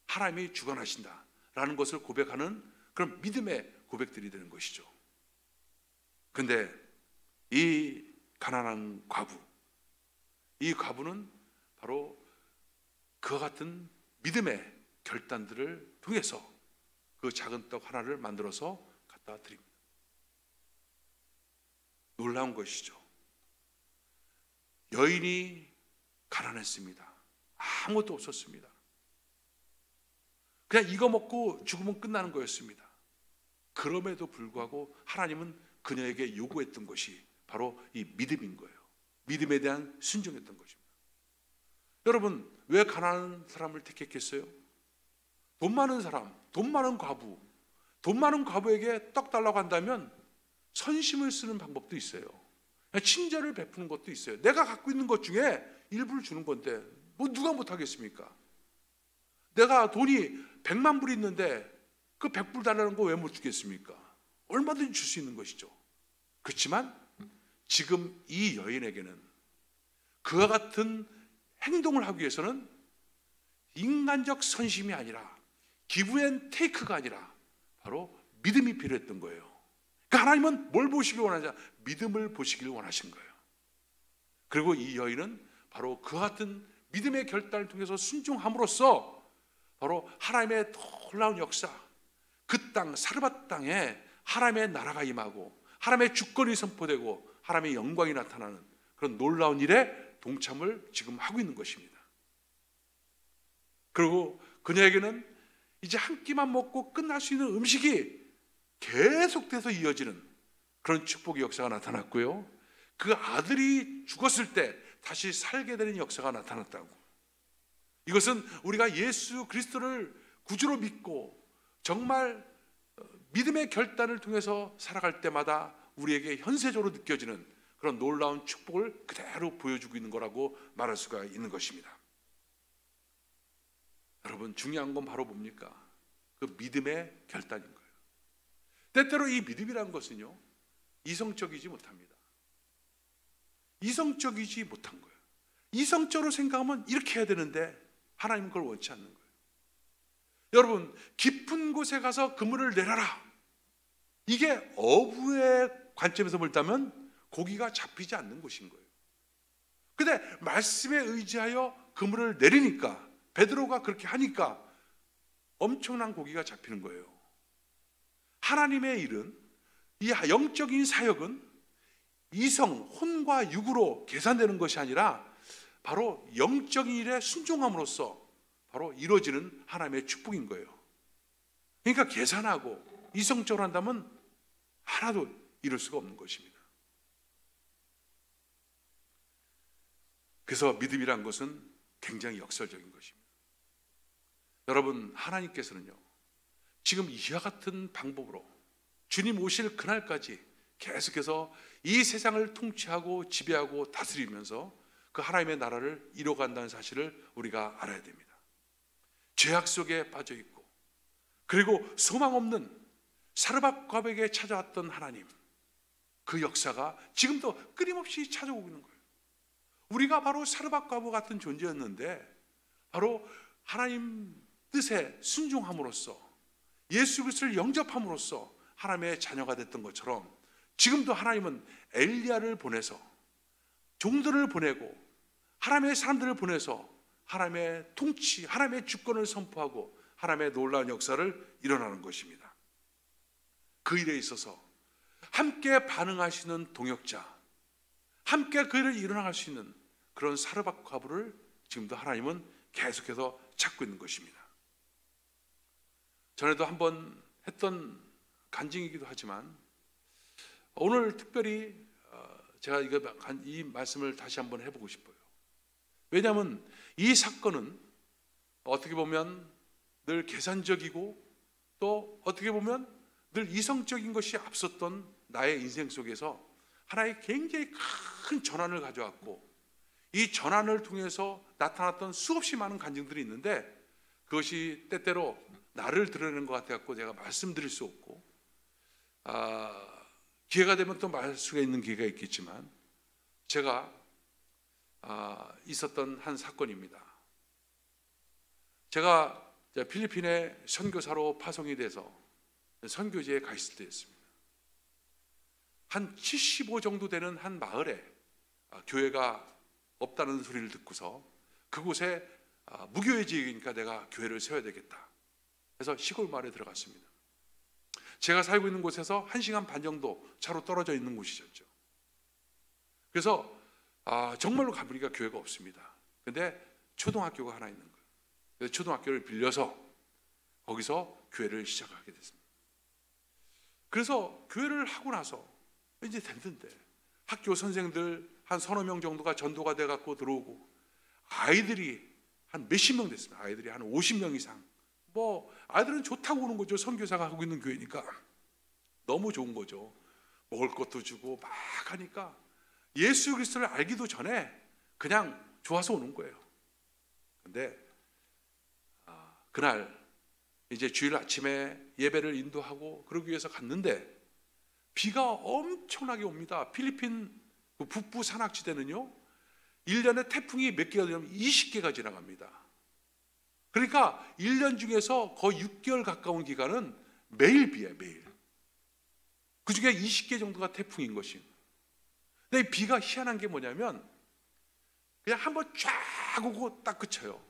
하나님이 주관하신다라는 것을 고백하는 그런 믿음의 고백들이 되는 것이죠. 근데 이 가난한 과부, 이 과부는 바로 그와 같은 믿음의 결단들을 통해서 그 작은 떡 하나를 만들어서 갖다 드립니다. 놀라운 것이죠. 여인이 가난했습니다. 아무것도 없었습니다. 그냥 이거 먹고 죽으면 끝나는 거였습니다. 그럼에도 불구하고 하나님은 그녀에게 요구했던 것이 바로 이 믿음인 거예요. 믿음에 대한 순종이었던 것입니다. 여러분, 왜 가난한 사람을 택했겠어요? 돈 많은 사람, 돈 많은 과부, 돈 많은 과부에게 떡 달라고 한다면 선심을 쓰는 방법도 있어요. 친절을 베푸는 것도 있어요. 내가 갖고 있는 것 중에 일부를 주는 건데 뭐 누가 못하겠습니까? 내가 돈이 100만 불이 있는데 그 100불 달라는 거 왜 못 주겠습니까? 얼마든지 줄 수 있는 것이죠. 그렇지만 지금 이 여인에게는 그와 같은 행동을 하기 위해서는 인간적 선심이 아니라 기브 앤 테이크가 아니라 바로 믿음이 필요했던 거예요. 그러니까 하나님은 뭘 보시길 원하냐? 믿음을 보시길 원하신 거예요. 그리고 이 여인은 바로 그와 같은 믿음의 결단을 통해서 순종함으로써 바로 하나님의 놀라운 역사, 그 땅 사르밧 땅에 하나님의 나라가 임하고 하나님의 주권이 선포되고 하나님의 영광이 나타나는 그런 놀라운 일에 동참을 지금 하고 있는 것입니다. 그리고 그녀에게는 이제 한 끼만 먹고 끝날 수 있는 음식이 계속돼서 이어지는 그런 축복의 역사가 나타났고요. 그 아들이 죽었을 때 다시 살게 되는 역사가 나타났다고. 이것은 우리가 예수 그리스도를 구주로 믿고 정말 믿음의 결단을 통해서 살아갈 때마다 우리에게 현세적으로 느껴지는 그런 놀라운 축복을 그대로 보여주고 있는 거라고 말할 수가 있는 것입니다. 여러분, 중요한 건 바로 뭡니까? 그 믿음의 결단인 거예요. 때때로 이 믿음이라는 것은요, 이성적이지 못합니다. 이성적이지 못한 거예요. 이성적으로 생각하면 이렇게 해야 되는데 하나님은 그걸 원치 않는 거예요. 여러분, 깊은 곳에 가서 그물을 내려라. 이게 어부의 관점에서 볼다면 고기가 잡히지 않는 곳인 거예요. 근데 말씀에 의지하여 그물을 내리니까, 베드로가 그렇게 하니까 엄청난 고기가 잡히는 거예요. 하나님의 일은, 이 영적인 사역은 이성, 혼과 육으로 계산되는 것이 아니라 바로 영적인 일에 순종함으로써 바로 이루어지는 하나님의 축복인 거예요. 그러니까 계산하고 이성적으로 한다면 하나도 이룰 수가 없는 것입니다. 그래서 믿음이란 것은 굉장히 역설적인 것입니다. 여러분, 하나님께서는요, 지금 이와 같은 방법으로 주님 오실 그날까지 계속해서 이 세상을 통치하고 지배하고 다스리면서 그 하나님의 나라를 이뤄간다는 사실을 우리가 알아야 됩니다. 죄악 속에 빠져 있고, 그리고 소망 없는 사르밧 과부에게 찾아왔던 하나님, 그 역사가 지금도 끊임없이 찾아오고 있는 거예요. 우리가 바로 사르밧 과부 같은 존재였는데 바로 하나님 뜻에 순종함으로써 예수 그리스도를 영접함으로써 하나님의 자녀가 됐던 것처럼 지금도 하나님은 엘리야를 보내서 종들을 보내고 하나님의 사람들을 보내서 하나님의 통치, 하나님의 주권을 선포하고 하나님의 놀라운 역사를 일어나는 것입니다. 그 일에 있어서 함께 반응하시는 동역자, 함께 그 일을 일어나갈 수 있는 그런 사르밧과부를 지금도 하나님은 계속해서 찾고 있는 것입니다. 전에도 한번 했던 간증이기도 하지만 오늘 특별히 제가 이 말씀을 다시 한번 해보고 싶어요. 왜냐하면 이 사건은 어떻게 보면 늘 계산적이고 또 어떻게 보면 늘 이성적인 것이 앞섰던 나의 인생 속에서 하나의 굉장히 큰 전환을 가져왔고, 이 전환을 통해서 나타났던 수없이 많은 간증들이 있는데 그것이 때때로 나를 드러내는 것 같아서 제가 말씀드릴 수 없고, 기회가 되면 또 말할 수가 있는 기회가 있겠지만, 제가 있었던 한 사건입니다. 제가 필리핀에 선교사로 파송이 돼서 선교지에 가 있을 때였습니다. 한 75 정도 되는 한 마을에 교회가 없다는 소리를 듣고서 그곳에 무교회 지역이니까 내가 교회를 세워야 되겠다. 그래서 시골 마을에 들어갔습니다. 제가 살고 있는 곳에서 1시간 반 정도 차로 떨어져 있는 곳이었죠. 그래서 정말로 가보니까 교회가 없습니다. 근데 초등학교가 하나 있는 거예요. 그래서 초등학교를 빌려서 거기서 교회를 시작하게 됐습니다. 그래서 교회를 하고 나서 이제 됐는데 학교 선생들 한 서너 명 정도가 전도가 돼갖고 들어오고, 아이들이 한 몇십 명 됐습니다. 아이들이 한 50명 이상. 아이들은 좋다고 오는 거죠. 선교사가 하고 있는 교회니까 너무 좋은 거죠. 먹을 것도 주고 막 하니까 예수 그리스도를 알기도 전에 그냥 좋아서 오는 거예요. 근데 그날 이제 주일 아침에 예배를 인도하고 그러기 위해서 갔는데 비가 엄청나게 옵니다. 필리핀 북부 산악지대는요 1년에 태풍이 몇 개가 되냐면 20개가 지나갑니다. 그러니까 1년 중에서 거의 6개월 가까운 기간은 매일 비예요. 매일. 그 중에 20개 정도가 태풍인 것입니다. 근데 이 비가 희한한 게 뭐냐면 그냥 한번 쫙 오고 딱 그쳐요.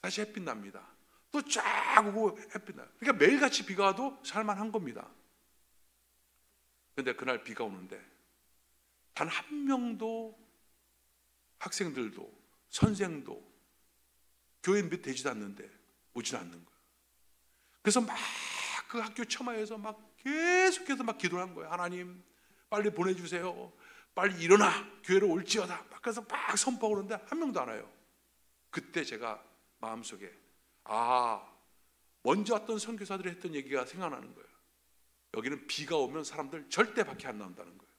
다시 햇빛 납니다. 또 쫙 오고 햇빛 나요. 그러니까 매일같이 비가 와도 살만한 겁니다. 그런데 그날 비가 오는데 단 한 명도 학생들도 선생도 교회 몇 되지도 않는데 오지는 않는 거예요. 그래서 막 그 학교 처마에서 막 계속해서 막 기도를 한 거예요. 하나님 빨리 보내주세요. 빨리 일어나 교회로 올지어다. 막 그래서 막 선포하고 그러는데 한 명도 안 와요. 그때 제가 마음속에 먼저 왔던 선교사들이 했던 얘기가 생각나는 거예요. 여기는 비가 오면 사람들 절대 밖에 안 나온다는 거예요.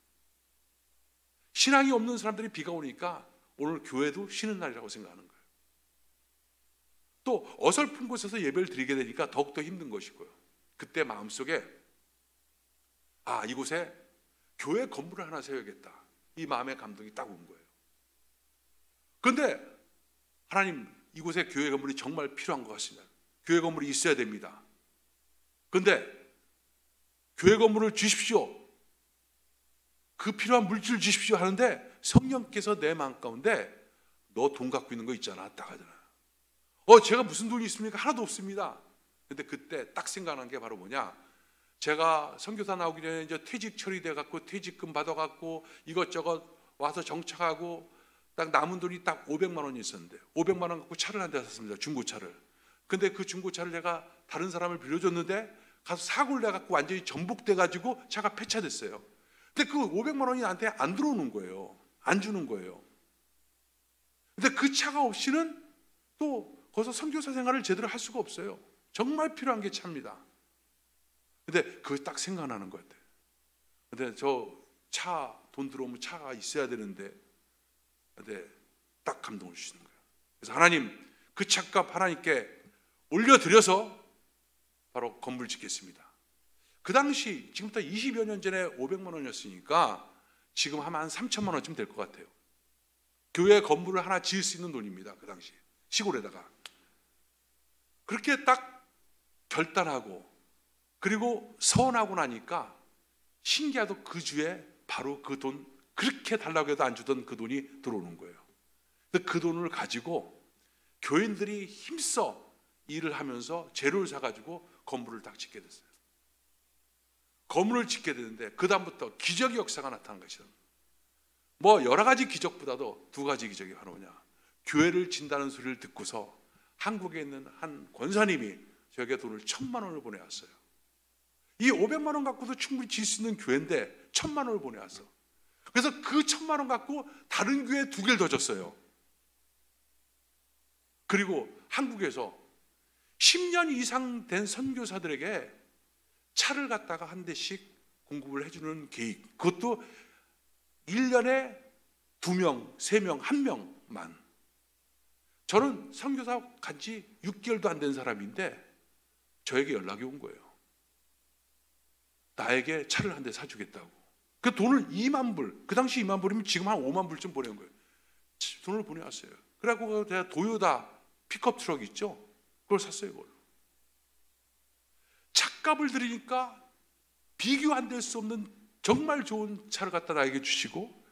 신앙이 없는 사람들이 비가 오니까 오늘 교회도 쉬는 날이라고 생각하는 거예요. 또 어설픈 곳에서 예배를 드리게 되니까 더욱더 힘든 것이고요. 그때 마음속에 이곳에 교회 건물을 하나 세워야겠다. 이 마음의 감동이 딱 온 거예요. 그런데 하나님 이곳에 교회 건물이 정말 필요한 것 같습니다. 교회 건물이 있어야 됩니다. 그런데 교회 건물을 주십시오. 그 필요한 물질을 주십시오 하는데 성령께서 내 마음 가운데 너 돈 갖고 있는 거 있잖아. 딱 하잖아요. 제가 무슨 돈이 있습니까? 하나도 없습니다. 근데 그때 딱 생각난 게 바로 뭐냐? 제가 선교사 나오기 전에 이제 퇴직 처리돼 갖고 퇴직금 받아 갖고 이것저것 와서 정착하고 딱 남은 돈이 딱 500만 원이 있었는데 500만 원 갖고 차를 한 대 샀습니다. 중고차를. 근데 그 중고차를 내가 다른 사람을 빌려줬는데 가서 사고를 내 갖고 완전히 전복돼 가지고 차가 폐차됐어요. 근데 그 500만 원이 나한테 안 들어오는 거예요. 안 주는 거예요. 근데 그 차가 없이는 또 거기서 선교사 생활을 제대로 할 수가 없어요. 정말 필요한 게 차입니다. 근데 그거 딱 생각나는 것 같아요. 근데 저 차 돈 들어오면 차가 있어야 되는데 근데 딱 감동을 주시는 거예요. 그래서 하나님 그 차값 하나님께 올려드려서 바로 건물 짓겠습니다. 그 당시 지금부터 20여 년 전에 500만 원이었으니까 지금 하면 한 3천만 원쯤 될 것 같아요. 교회 건물을 하나 지을 수 있는 돈입니다. 그 당시 시골에다가. 그렇게 딱 결단하고 그리고 서원하고 나니까 신기하도 그 주에 바로 그 돈, 그렇게 달라고 해도 안 주던 그 돈이 들어오는 거예요. 그 돈을 가지고 교인들이 힘써 일을 하면서 재료를 사가지고 건물을 딱 짓게 됐어요. 건물을 짓게 되는데 그 다음부터 기적의 역사가 나타난 것이죠. 뭐 여러 가지 기적보다도 두 가지 기적이 바로 뭐냐, 교회를 진다는 소리를 듣고서 한국에 있는 한 권사님이 저에게 돈을 1,000만 원을 보내왔어요. 이 500만 원 갖고도 충분히 질 수 있는 교회인데 1,000만 원을 보내왔어. 그래서 그 1,000만 원 갖고 다른 교회 2개를 더 줬어요. 그리고 한국에서 10년 이상 된 선교사들에게 차를 갖다가 한 대씩 공급을 해주는 계획, 그것도 1년에 2명, 3명, 1명만. 저는 선교사 간지 6개월도 안 된 사람인데 저에게 연락이 온 거예요. 나에게 차를 한 대 사주겠다고. 그 돈을 2만 불, 그 당시 2만 불이면 지금 한 5만 불쯤 보낸 거예요. 돈을 보내왔어요. 그래갖고 제가 도요타 픽업 트럭 있죠? 그걸 샀어요. 그걸로. 차값을 들이니까 비교 안 될 수 없는 정말 좋은 차를 갖다 나에게 주시고,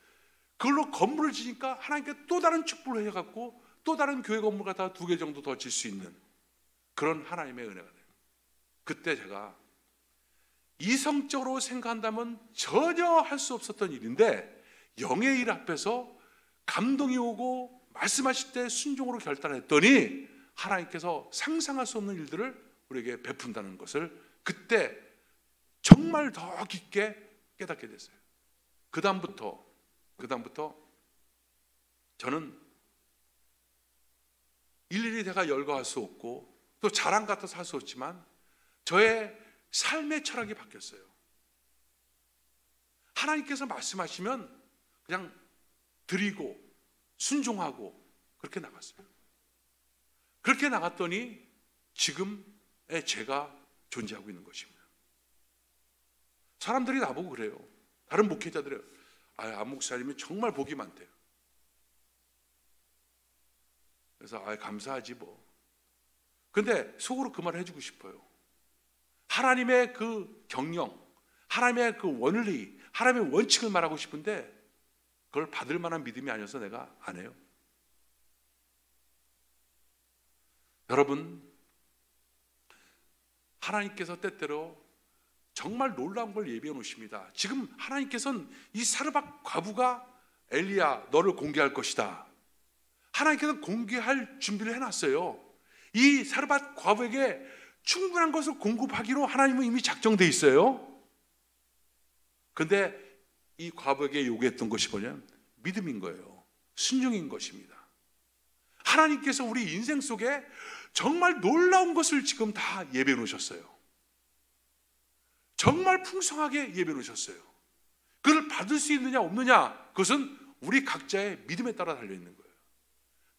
그걸로 건물을 지니까 하나님께 또 다른 축복을 해갖고 또 다른 교회 건물 갖다가 2개 정도 더 질 수 있는 그런 하나님의 은혜가 돼요. 그때 제가 이성적으로 생각한다면 전혀 할 수 없었던 일인데 영의 일 앞에서 감동이 오고 말씀하실 때 순종으로 결단했더니 하나님께서 상상할 수 없는 일들을 우리에게 베푼다는 것을 그때 정말 더 깊게 깨닫게 됐어요. 그 다음부터 저는 일일이 내가 열거할 수 없고 또 자랑 같아서 할 수 없지만 저의 삶의 철학이 바뀌었어요. 하나님께서 말씀하시면 그냥 드리고 순종하고 그렇게 나갔어요. 그렇게 나갔더니 지금의 제가 존재하고 있는 것입니다. 사람들이 나보고 그래요. 다른 목회자들이 안 목사님이 정말 복이 많대요. 그래서 감사하지 뭐. 근데 속으로 그 말을 해주고 싶어요. 하나님의 그 경영, 하나님의 그 원리, 하나님의 원칙을 말하고 싶은데 그걸 받을 만한 믿음이 아니어서 내가 안 해요. 여러분, 하나님께서 때때로 정말 놀라운 걸 예비해 놓으십니다. 지금 하나님께서는 이 사르밧 과부가 엘리야 너를 공개할 것이다. 하나님께서 공개할 준비를 해놨어요. 이 사르밧 과부에게 충분한 것을 공급하기로 하나님은 이미 작정돼 있어요. 그런데 이 과부에게 요구했던 것이 뭐냐면 믿음인 거예요. 순종인 것입니다. 하나님께서 우리 인생 속에 정말 놀라운 것을 지금 다 예배해 놓으셨어요. 정말 풍성하게 예배해 놓으셨어요. 그걸 받을 수 있느냐 없느냐, 그것은 우리 각자의 믿음에 따라 달려있는 거예요.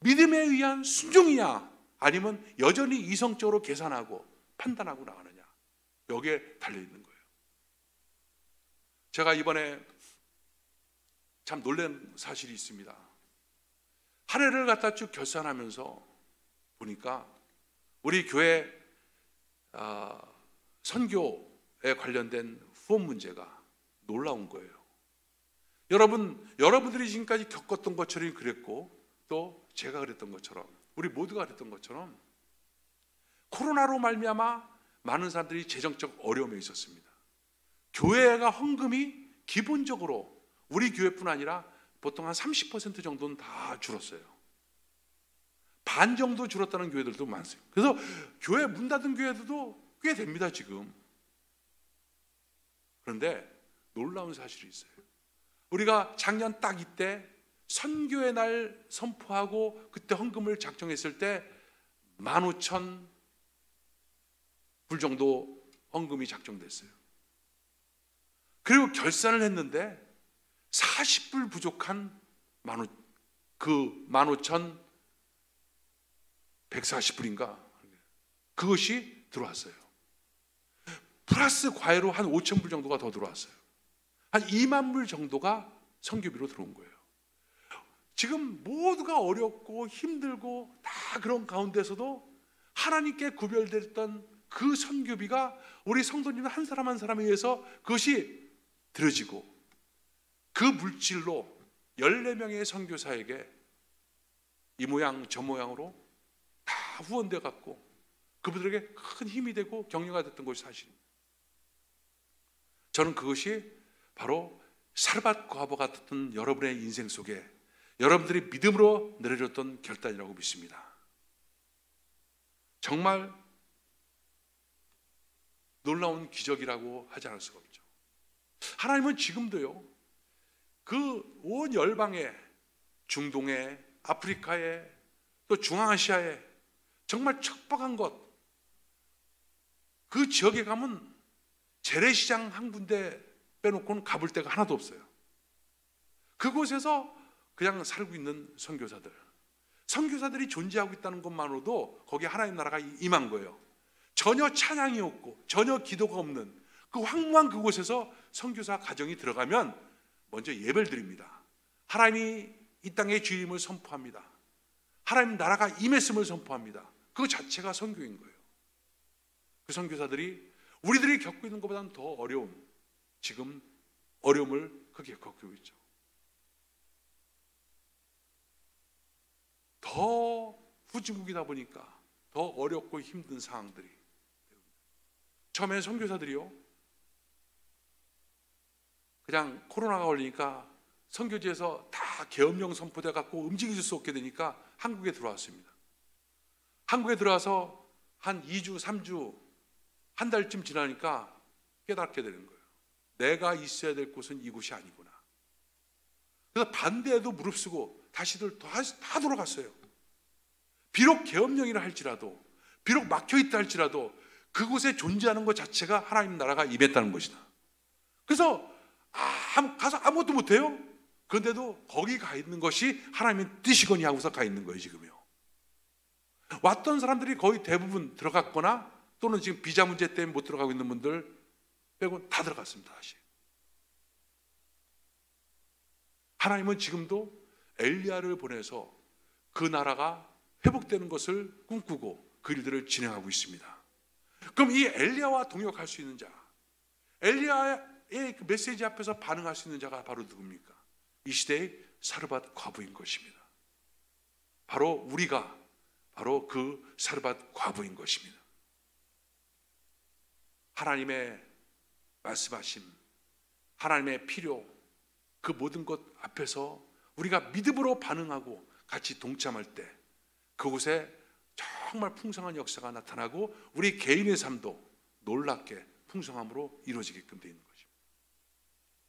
믿음에 의한 순종이냐 아니면 여전히 이성적으로 계산하고 판단하고 나가느냐, 여기에 달려있는 거예요. 제가 이번에 참 놀란 사실이 있습니다. 한 해를 갖다 쭉 결산하면서 보니까 우리 교회 선교에 관련된 후원 문제가 놀라운 거예요. 여러분들이 지금까지 겪었던 것처럼 그랬고 또 제가 그랬던 것처럼 우리 모두가 그랬던 것처럼 코로나로 말미암아 많은 사람들이 재정적 어려움에 있었습니다. 교회가 헌금이 기본적으로 우리 교회뿐 아니라 보통 한 30% 정도는 다 줄었어요. 반 정도 줄었다는 교회들도 많습니다. 그래서 교회 문 닫은 교회들도 꽤 됩니다 지금. 그런데 놀라운 사실이 있어요. 우리가 작년 딱 이때 선교의 날 선포하고 그때 헌금을 작정했을 때 15,000불 정도 헌금이 작정됐어요. 그리고 결산을 했는데 40불 부족한 그 15,140불인가 그것이 들어왔어요. 플러스 과외로 한 5,000불 정도가 더 들어왔어요. 한 2만 불 정도가 선교비로 들어온 거예요. 지금 모두가 어렵고 힘들고 다 그런 가운데서도 하나님께 구별됐던 그 선교비가 우리 성도님들 한 사람 한 사람에 의해서 그것이 들어지고 그 물질로 14명의 선교사에게 이 모양 저 모양으로 다 후원돼 갖고 그분들에게 큰 힘이 되고 격려가 됐던 것이 사실입니다. 저는 그것이 바로 사르밧 과부 같은 여러분의 인생 속에 여러분들이 믿음으로 내려줬던 결단이라고 믿습니다. 정말 놀라운 기적이라고 하지 않을 수가 없죠. 하나님은 지금도요, 그 온 열방에, 중동에, 아프리카에, 또 중앙아시아에 정말 척박한 것, 그 지역에 가면 재래시장 한 군데 빼놓고는 가볼 데가 하나도 없어요. 그곳에서 그냥 살고 있는 선교사들이 존재하고 있다는 것만으로도 거기에 하나님 나라가 임한 거예요. 전혀 찬양이 없고 전혀 기도가 없는 그 황무한 그곳에서 선교사 가정이 들어가면 먼저 예배를 드립니다. 하나님이 이 땅의 주임을 선포합니다. 하나님 나라가 임했음을 선포합니다. 그 자체가 선교인 거예요. 그 선교사들이 우리들이 겪고 있는 것보다는 더 어려운, 지금 어려움을 크게 겪고 있죠. 더 후진국이다 보니까 더 어렵고 힘든 상황들이. 처음에 선교사들이요, 그냥 코로나가 걸리니까 선교지에서 다 계엄령 선포돼 갖고 움직일 수 없게 되니까 한국에 들어왔습니다. 한국에 들어와서 한 2주, 3주, 한 달쯤 지나니까 깨닫게 되는 거예요. 내가 있어야 될 곳은 이곳이 아니구나. 그래서 반대에도 무릅쓰고 다시들 다 돌아갔어요. 비록 계엄령이라 할지라도, 비록 막혀있다 할지라도 그곳에 존재하는 것 자체가 하나님 나라가 임했다는 것이다. 그래서 가서 아무것도 못해요. 그런데도 거기 가 있는 것이 하나님의 뜻이거니 하고서 가 있는 거예요. 지금요. 왔던 사람들이 거의 대부분 들어갔거나 또는 지금 비자 문제 때문에 못 들어가고 있는 분들 빼고 다 들어갔습니다. 다시. 하나님은 지금도 엘리야를 보내서 그 나라가 회복되는 것을 꿈꾸고 그 일들을 진행하고 있습니다. 그럼 이 엘리야와 동역할 수 있는 자, 엘리야의 그 메시지 앞에서 반응할 수 있는 자가 바로 누굽니까? 이 시대의 사르밧 과부인 것입니다. 바로 우리가 바로 그 사르밧 과부인 것입니다. 하나님의 말씀하심, 하나님의 필요, 그 모든 것 앞에서 우리가 믿음으로 반응하고 같이 동참할 때 그곳에 정말 풍성한 역사가 나타나고 우리 개인의 삶도 놀랍게 풍성함으로 이루어지게끔 되어 있는 것입니다.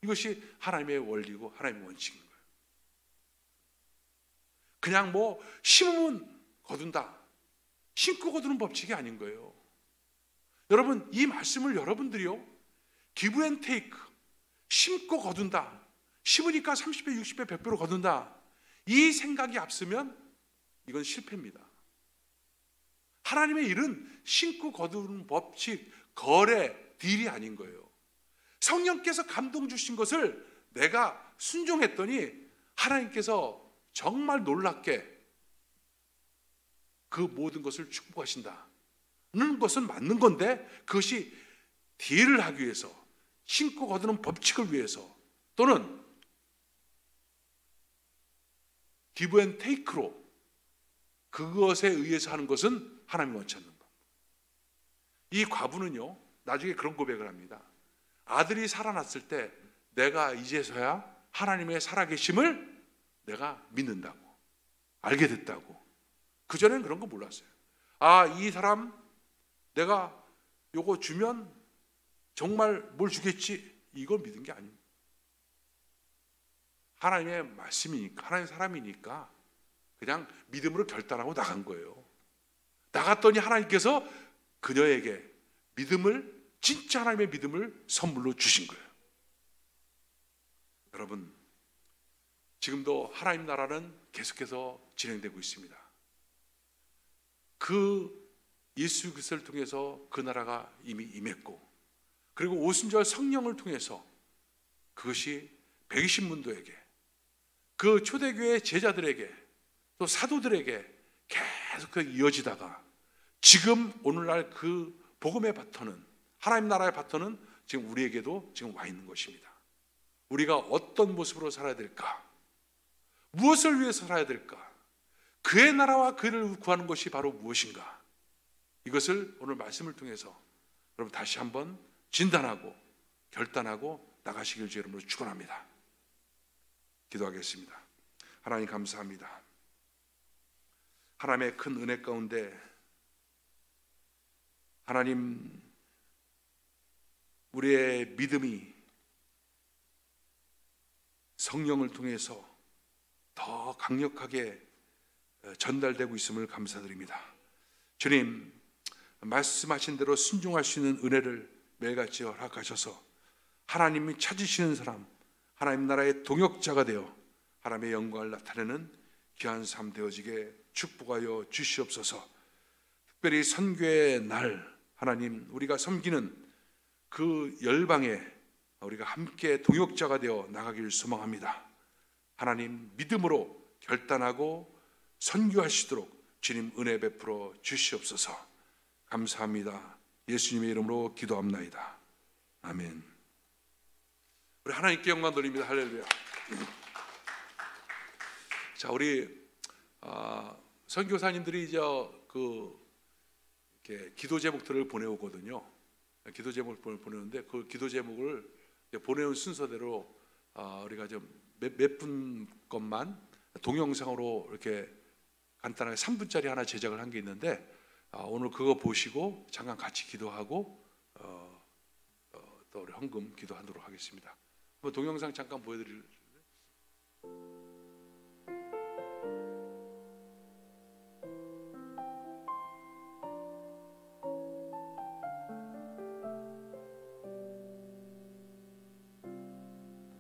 이것이 하나님의 원리고 하나님의 원칙인 거예요. 그냥 뭐 심으면 거둔다, 심고 거두는 법칙이 아닌 거예요. 여러분, 이 말씀을 여러분들이요, 기브 앤 테이크, 심고 거둔다, 심으니까 30배, 60배, 100배로 거둔다, 이 생각이 앞서면 이건 실패입니다. 하나님의 일은 심고 거두는 법칙, 거래, 딜이 아닌 거예요. 성령께서 감동 주신 것을 내가 순종했더니 하나님께서 정말 놀랍게 그 모든 것을 축복하신다는 것은 맞는 건데, 그것이 딜을 하기 위해서, 심고 거두는 법칙을 위해서, 또는 기브 앤 테이크로 그것에 의해서 하는 것은 하나님이 원치 않는 법. 이 과부는요, 나중에 그런 고백을 합니다. 아들이 살아났을 때 내가 이제서야 하나님의 살아계심을 내가 믿는다고, 알게 됐다고. 그전에는 그런 거 몰랐어요. 이 사람 내가 요거 주면 정말 뭘 주겠지, 이걸 믿은 게 아닙니다. 하나님의 말씀이니까, 하나님의 사람이니까 그냥 믿음으로 결단하고 나간 거예요. 나갔더니 하나님께서 그녀에게 믿음을, 진짜 하나님의 믿음을 선물로 주신 거예요. 여러분, 지금도 하나님 나라는 계속해서 진행되고 있습니다. 그 예수 그리스도를 통해서 그 나라가 이미 임했고, 그리고 오순절 성령을 통해서 그것이 120문도에게, 그 초대교회 제자들에게, 또 사도들에게 계속 이어지다가 지금 오늘날 그 복음의 바톤은, 하나님 나라의 바톤은 지금 우리에게도 지금 와 있는 것입니다. 우리가 어떤 모습으로 살아야 될까? 무엇을 위해서 살아야 될까? 그의 나라와 그를 구하는 것이 바로 무엇인가? 이것을 오늘 말씀을 통해서 여러분 다시 한번 진단하고 결단하고 나가시길 주 이름으로 축원합니다. 기도하겠습니다. 하나님 감사합니다. 하나님의 큰 은혜 가운데 하나님 우리의 믿음이 성령을 통해서 더 강력하게 전달되고 있음을 감사드립니다. 주님, 말씀하신 대로 순종할 수 있는 은혜를 매일같이 허락하셔서 하나님이 찾으시는 사람, 하나님 나라의 동역자가 되어 하나님의 영광을 나타내는 귀한 삶 되어지게 축복하여 주시옵소서. 특별히 선교의 날 하나님 우리가 섬기는 그 열방에 우리가 함께 동역자가 되어 나가기를 소망합니다. 하나님 믿음으로 결단하고 선교하시도록 주님 은혜 베풀어 주시옵소서. 감사합니다. 예수님의 이름으로 기도합나이다. 아멘. 우리 하나님께 영광 돌립니다. 할렐루야. 자, 우리 선교사님들이 이제 이렇게 기도 제목들을 보내오거든요. 기도 제목을 보내는데 그 기도 제목을 보내온 순서대로 우리가 좀 몇 분 것만 동영상으로 이렇게 간단하게 3분짜리 하나 제작을 한 게 있는데 오늘 그거 보시고 잠깐 같이 기도하고 또 우리 헌금 기도하도록 하겠습니다. 한번 동영상 잠깐 보여드릴래요?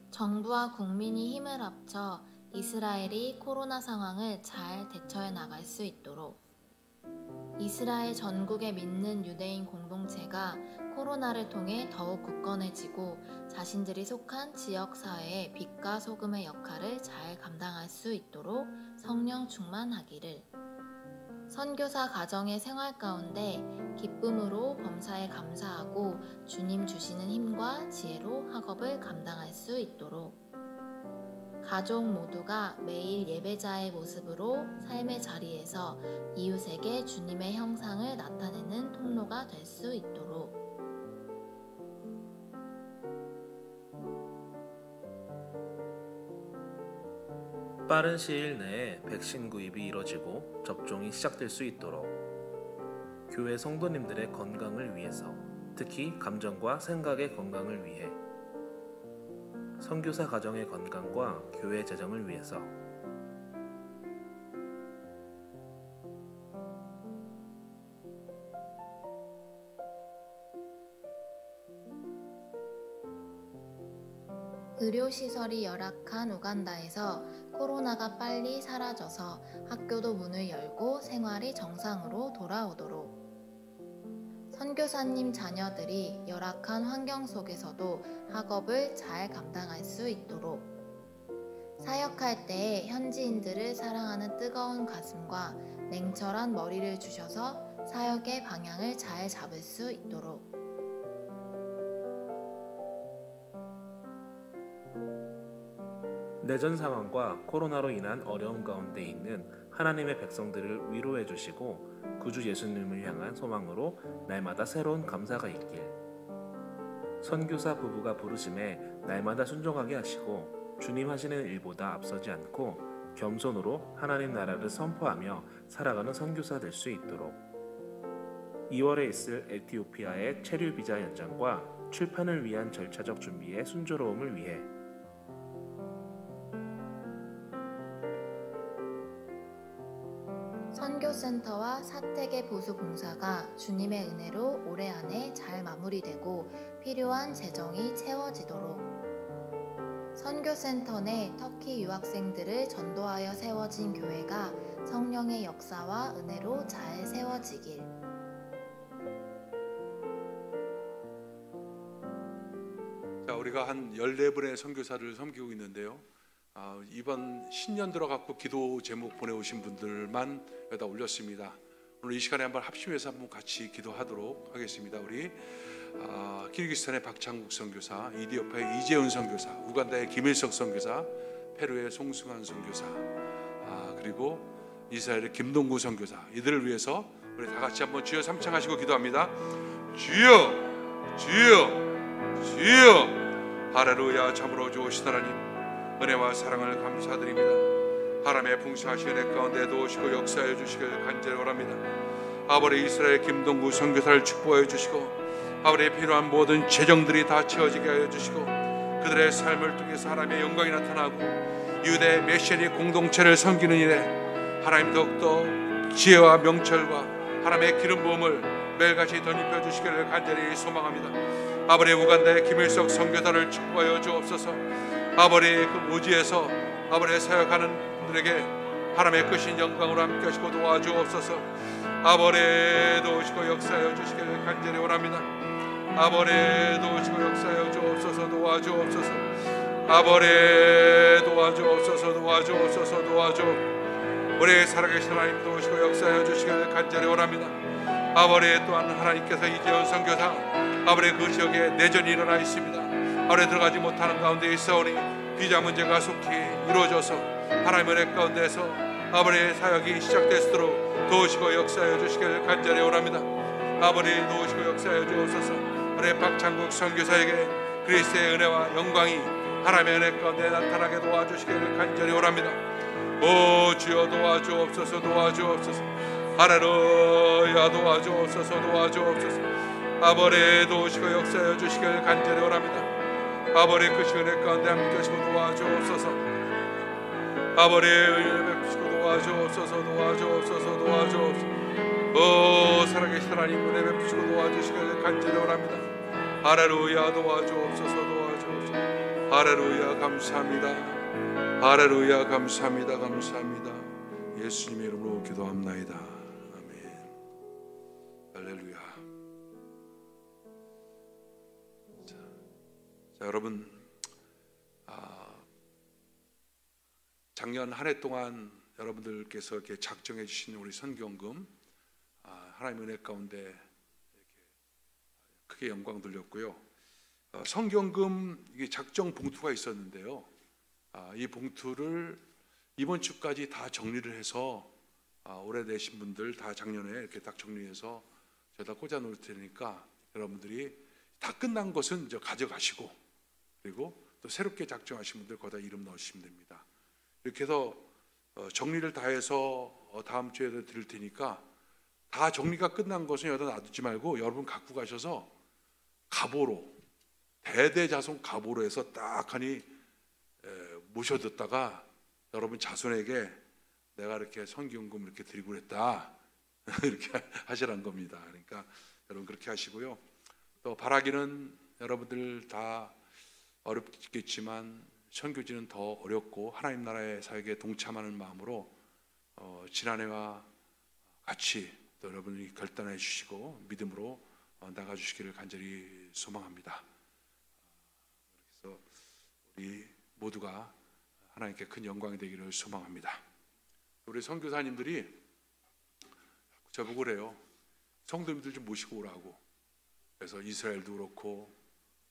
정부와 국민이 힘을 합쳐 이스라엘이 코로나 상황을 잘 대처해 나갈 수 있도록 이스라엘 전국에 믿는 유대인 공동체가 코로나를 통해 더욱 굳건해지고 자신들이 속한 지역사회의 빛과 소금의 역할을 잘 감당할 수 있도록 성령 충만하기를, 선교사 가정의 생활 가운데 기쁨으로 범사에 감사하고 주님 주시는 힘과 지혜로 학업을 감당할 수 있도록 가족 모두가 매일 예배자의 모습으로 삶의 자리에서 이웃에게 주님의 형상을 나타내는 통로가 될 수 있도록 빠른 시일 내에 백신 구입이 이뤄지고 접종이 시작될 수 있도록 교회 성도님들의 건강을 위해서, 특히 감정과 생각의 건강을 위해, 선교사 가정의 건강과 교회 재정을 위해서, 의료시설이 열악한 우간다에서 코로나가 빨리 사라져서 학교도 문을 열고 생활이 정상으로 돌아오도록, 선교사님 자녀들이 열악한 환경 속에서도 학업을 잘 감당할 수 있도록, 사역할 때에 현지인들을 사랑하는 뜨거운 가슴과 냉철한 머리를 주셔서 사역의 방향을 잘 잡을 수 있도록, 내전 상황과 코로나로 인한 어려움 가운데 있는 하나님의 백성들을 위로해 주시고 구주 예수님을 향한 소망으로 날마다 새로운 감사가 있길, 선교사 부부가 부르심에 날마다 순종하게 하시고 주님 하시는 일보다 앞서지 않고 겸손으로 하나님 나라를 선포하며 살아가는 선교사 될 수 있도록, 2월에 있을 에티오피아의 체류 비자 연장과 출판을 위한 절차적 준비의 순조로움을 위해, 선교센터와 사택의 보수 공사가 주님의 은혜로 올해 안에 잘 마무리되고 필요한 재정이 채워지도록, 선교센터 내 터키 유학생들을 전도하여 세워진 교회가 성령의 역사와 은혜로 잘 세워지길, 자, 우리가 한 14분의 선교사를 섬기고 있는데요. 이번 신년 들어갖고 기도 제목 보내오신 분들만 여기다 올렸습니다. 오늘 이 시간에 한번 합심해서 한번 같이 기도하도록 하겠습니다. 우리 키르기스탄의 박창국 선교사, 이디오피아의 이재훈 선교사, 우간다의 김일석 선교사, 페루의 송승환 선교사, 그리고 이스라엘의 김동구 선교사, 이들을 위해서 우리 다 같이 한번 주여 삼창하시고 기도합니다. 주여, 주여, 주여. 할렐루야. 참으로 좋으신 하나님, 은혜와 사랑을 감사드립니다. 하나님의 풍성하신 은혜 가운데 도우시고 역사해 주시길 간절히 원합니다. 아버지 이스라엘 김동구 선교사를 축복해 주시고 아버지의 필요한 모든 재정들이 다 채워지게 하여 주시고 그들의 삶을 통해서 하나님의 영광이 나타나고 유대 메시아의 공동체를 섬기는 일에 하나님 더욱더 지혜와 명철과 하나님의 기름 부음을 매일같이 덧입혀 주시기를 간절히 소망합니다. 아버지 우간다의 김일석 선교사를 축복하여 주옵소서. 아버지 그 오지에서 아버지 사역하는 들에게 하나님의 크신 영광으로 함께 하시고 도와주옵소서. 아버지 도우시고 역사하여 주시기를 간절히 원합니다. 아버지 도우시고 역사하여 주옵소서. 도와주옵소서. 아버지 도와주옵소서. 도와주옵소서. 도와주옵소서. 우리 살아계신 하나님 도우시고 역사하여 주시기를 간절히 원합니다. 아버지 또한 하나님께서 이재훈 선교사 아버지 그 지역에 내전이 일어나 있습니다. 아버지 들어가지 못하는 가운데 있사오니 비자 문제가 속히 이루어져서 하나님의 은혜 가운데서 아버지의 사역이 시작되도록 도우시고 역사하여 주시기를 간절히 원합니다. 아버지 도우시고 역사하여 주옵소서. 우리 박창국 선교사에게 그리스도의 은혜와 영광이 하나님의 은혜 가운데 나타나게 도와주시기를 간절히 원합니다. 오 주여 도와주옵소서. 도와주옵소서. 할렐루야. 도와주옵소서. 도와주옵소서. 아버지 도우시고 역사하여 주시기를 간절히 원합니다. 아버지 그 은혜 가운데 함께 하시고 도와주옵소서. 아버지 은혜 베푸시고 도와주옵소서. 도와주옵소서. 도와주옵소서. 오 살아계신 하나님 은혜 베푸시고 도와주시기를 간절히 원합니다. 할렐루야. 도와주옵소서. 도와주옵소서. 할렐루야. 감사합니다. 할렐루야. 감사합니다. 감사합니다. 예수님의 이름으로 기도합나이다. 아멘. 할렐루야. 자 여러분, 작년 한 해 동안 여러분들께서 이렇게 작정해 주신 우리 선교헌금 하나님의 은혜 가운데 이렇게 크게 영광 돌렸고요. 선교헌금 이게 작정 봉투가 있었는데요. 이 봉투를 이번 주까지 다 정리를 해서 오래되신 분들 다 작년에 이렇게 딱 정리해서 저희가 꽂아 놓을 테니까 여러분들이 다 끝난 것은 이제 가져가시고 그리고 또 새롭게 작정하신 분들 거기다 이름 넣으시면 됩니다. 이렇게 해서 정리를 다 해서 다음 주에 드릴 테니까 다 정리가 끝난 것은 여기다 놔두지 말고 여러분 갖고 가셔서 가보로 대대자손 가보로 해서 딱 하니 모셔뒀다가 여러분 자손에게 내가 이렇게 선교헌금 이렇게 드리고 그랬다 이렇게 하시라는 겁니다. 그러니까 여러분 그렇게 하시고요. 또 바라기는 여러분들 다 어렵겠지만 선교지는 더 어렵고 하나님 나라의 사역에 동참하는 마음으로 지난해와 같이 또 여러분이 결단해 주시고 믿음으로 나가 주시기를 간절히 소망합니다. 그래서 우리 모두가 하나님께 큰 영광이 되기를 소망합니다. 우리 선교사님들이 저보고 그래요. 성도님들 좀 모시고 오라고. 그래서 이스라엘도 그렇고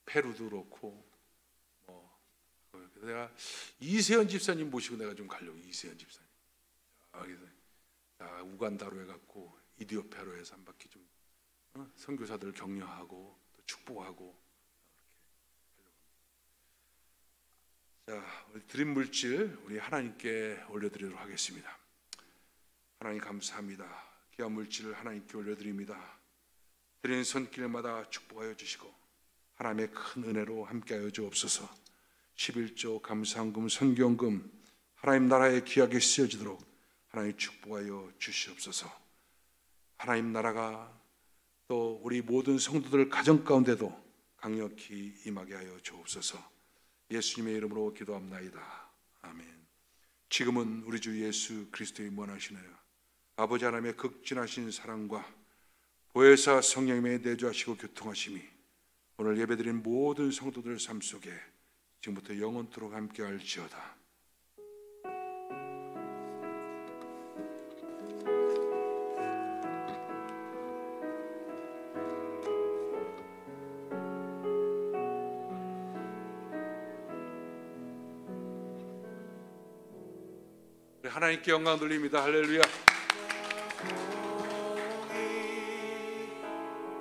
페루도 그렇고 그래서 내가 이세현 집사님 모시고 내가 좀 가려고. 이세현 집사님 우간다로 해갖고 이디오피아로 해서 한 바퀴 좀 선교사들 격려하고 또 축복하고 이렇게. 자, 드린 물질 우리 하나님께 올려드리도록 하겠습니다. 하나님 감사합니다. 귀한 물질을 하나님께 올려드립니다. 드리는 손길마다 축복하여 주시고 하나님의 큰 은혜로 함께하여 주옵소서. 11조 감사헌금 선교헌금 하나님 나라에 귀하게 쓰여지도록 하나님 축복하여 주시옵소서. 하나님 나라가 또 우리 모든 성도들 가정 가운데도 강력히 임하게 하여 주옵소서. 예수님의 이름으로 기도합나이다. 아멘. 지금은 우리 주 예수 그리스도의 무한하신 은혜와 아버지 하나님의 극진하신 사랑과 보혜사 성령님의 내주하시고 교통하심이 오늘 예배드린 모든 성도들 삶 속에 지금부터 영원토록 함께할지어다. 하나님께 영광 돌립니다. 할렐루야.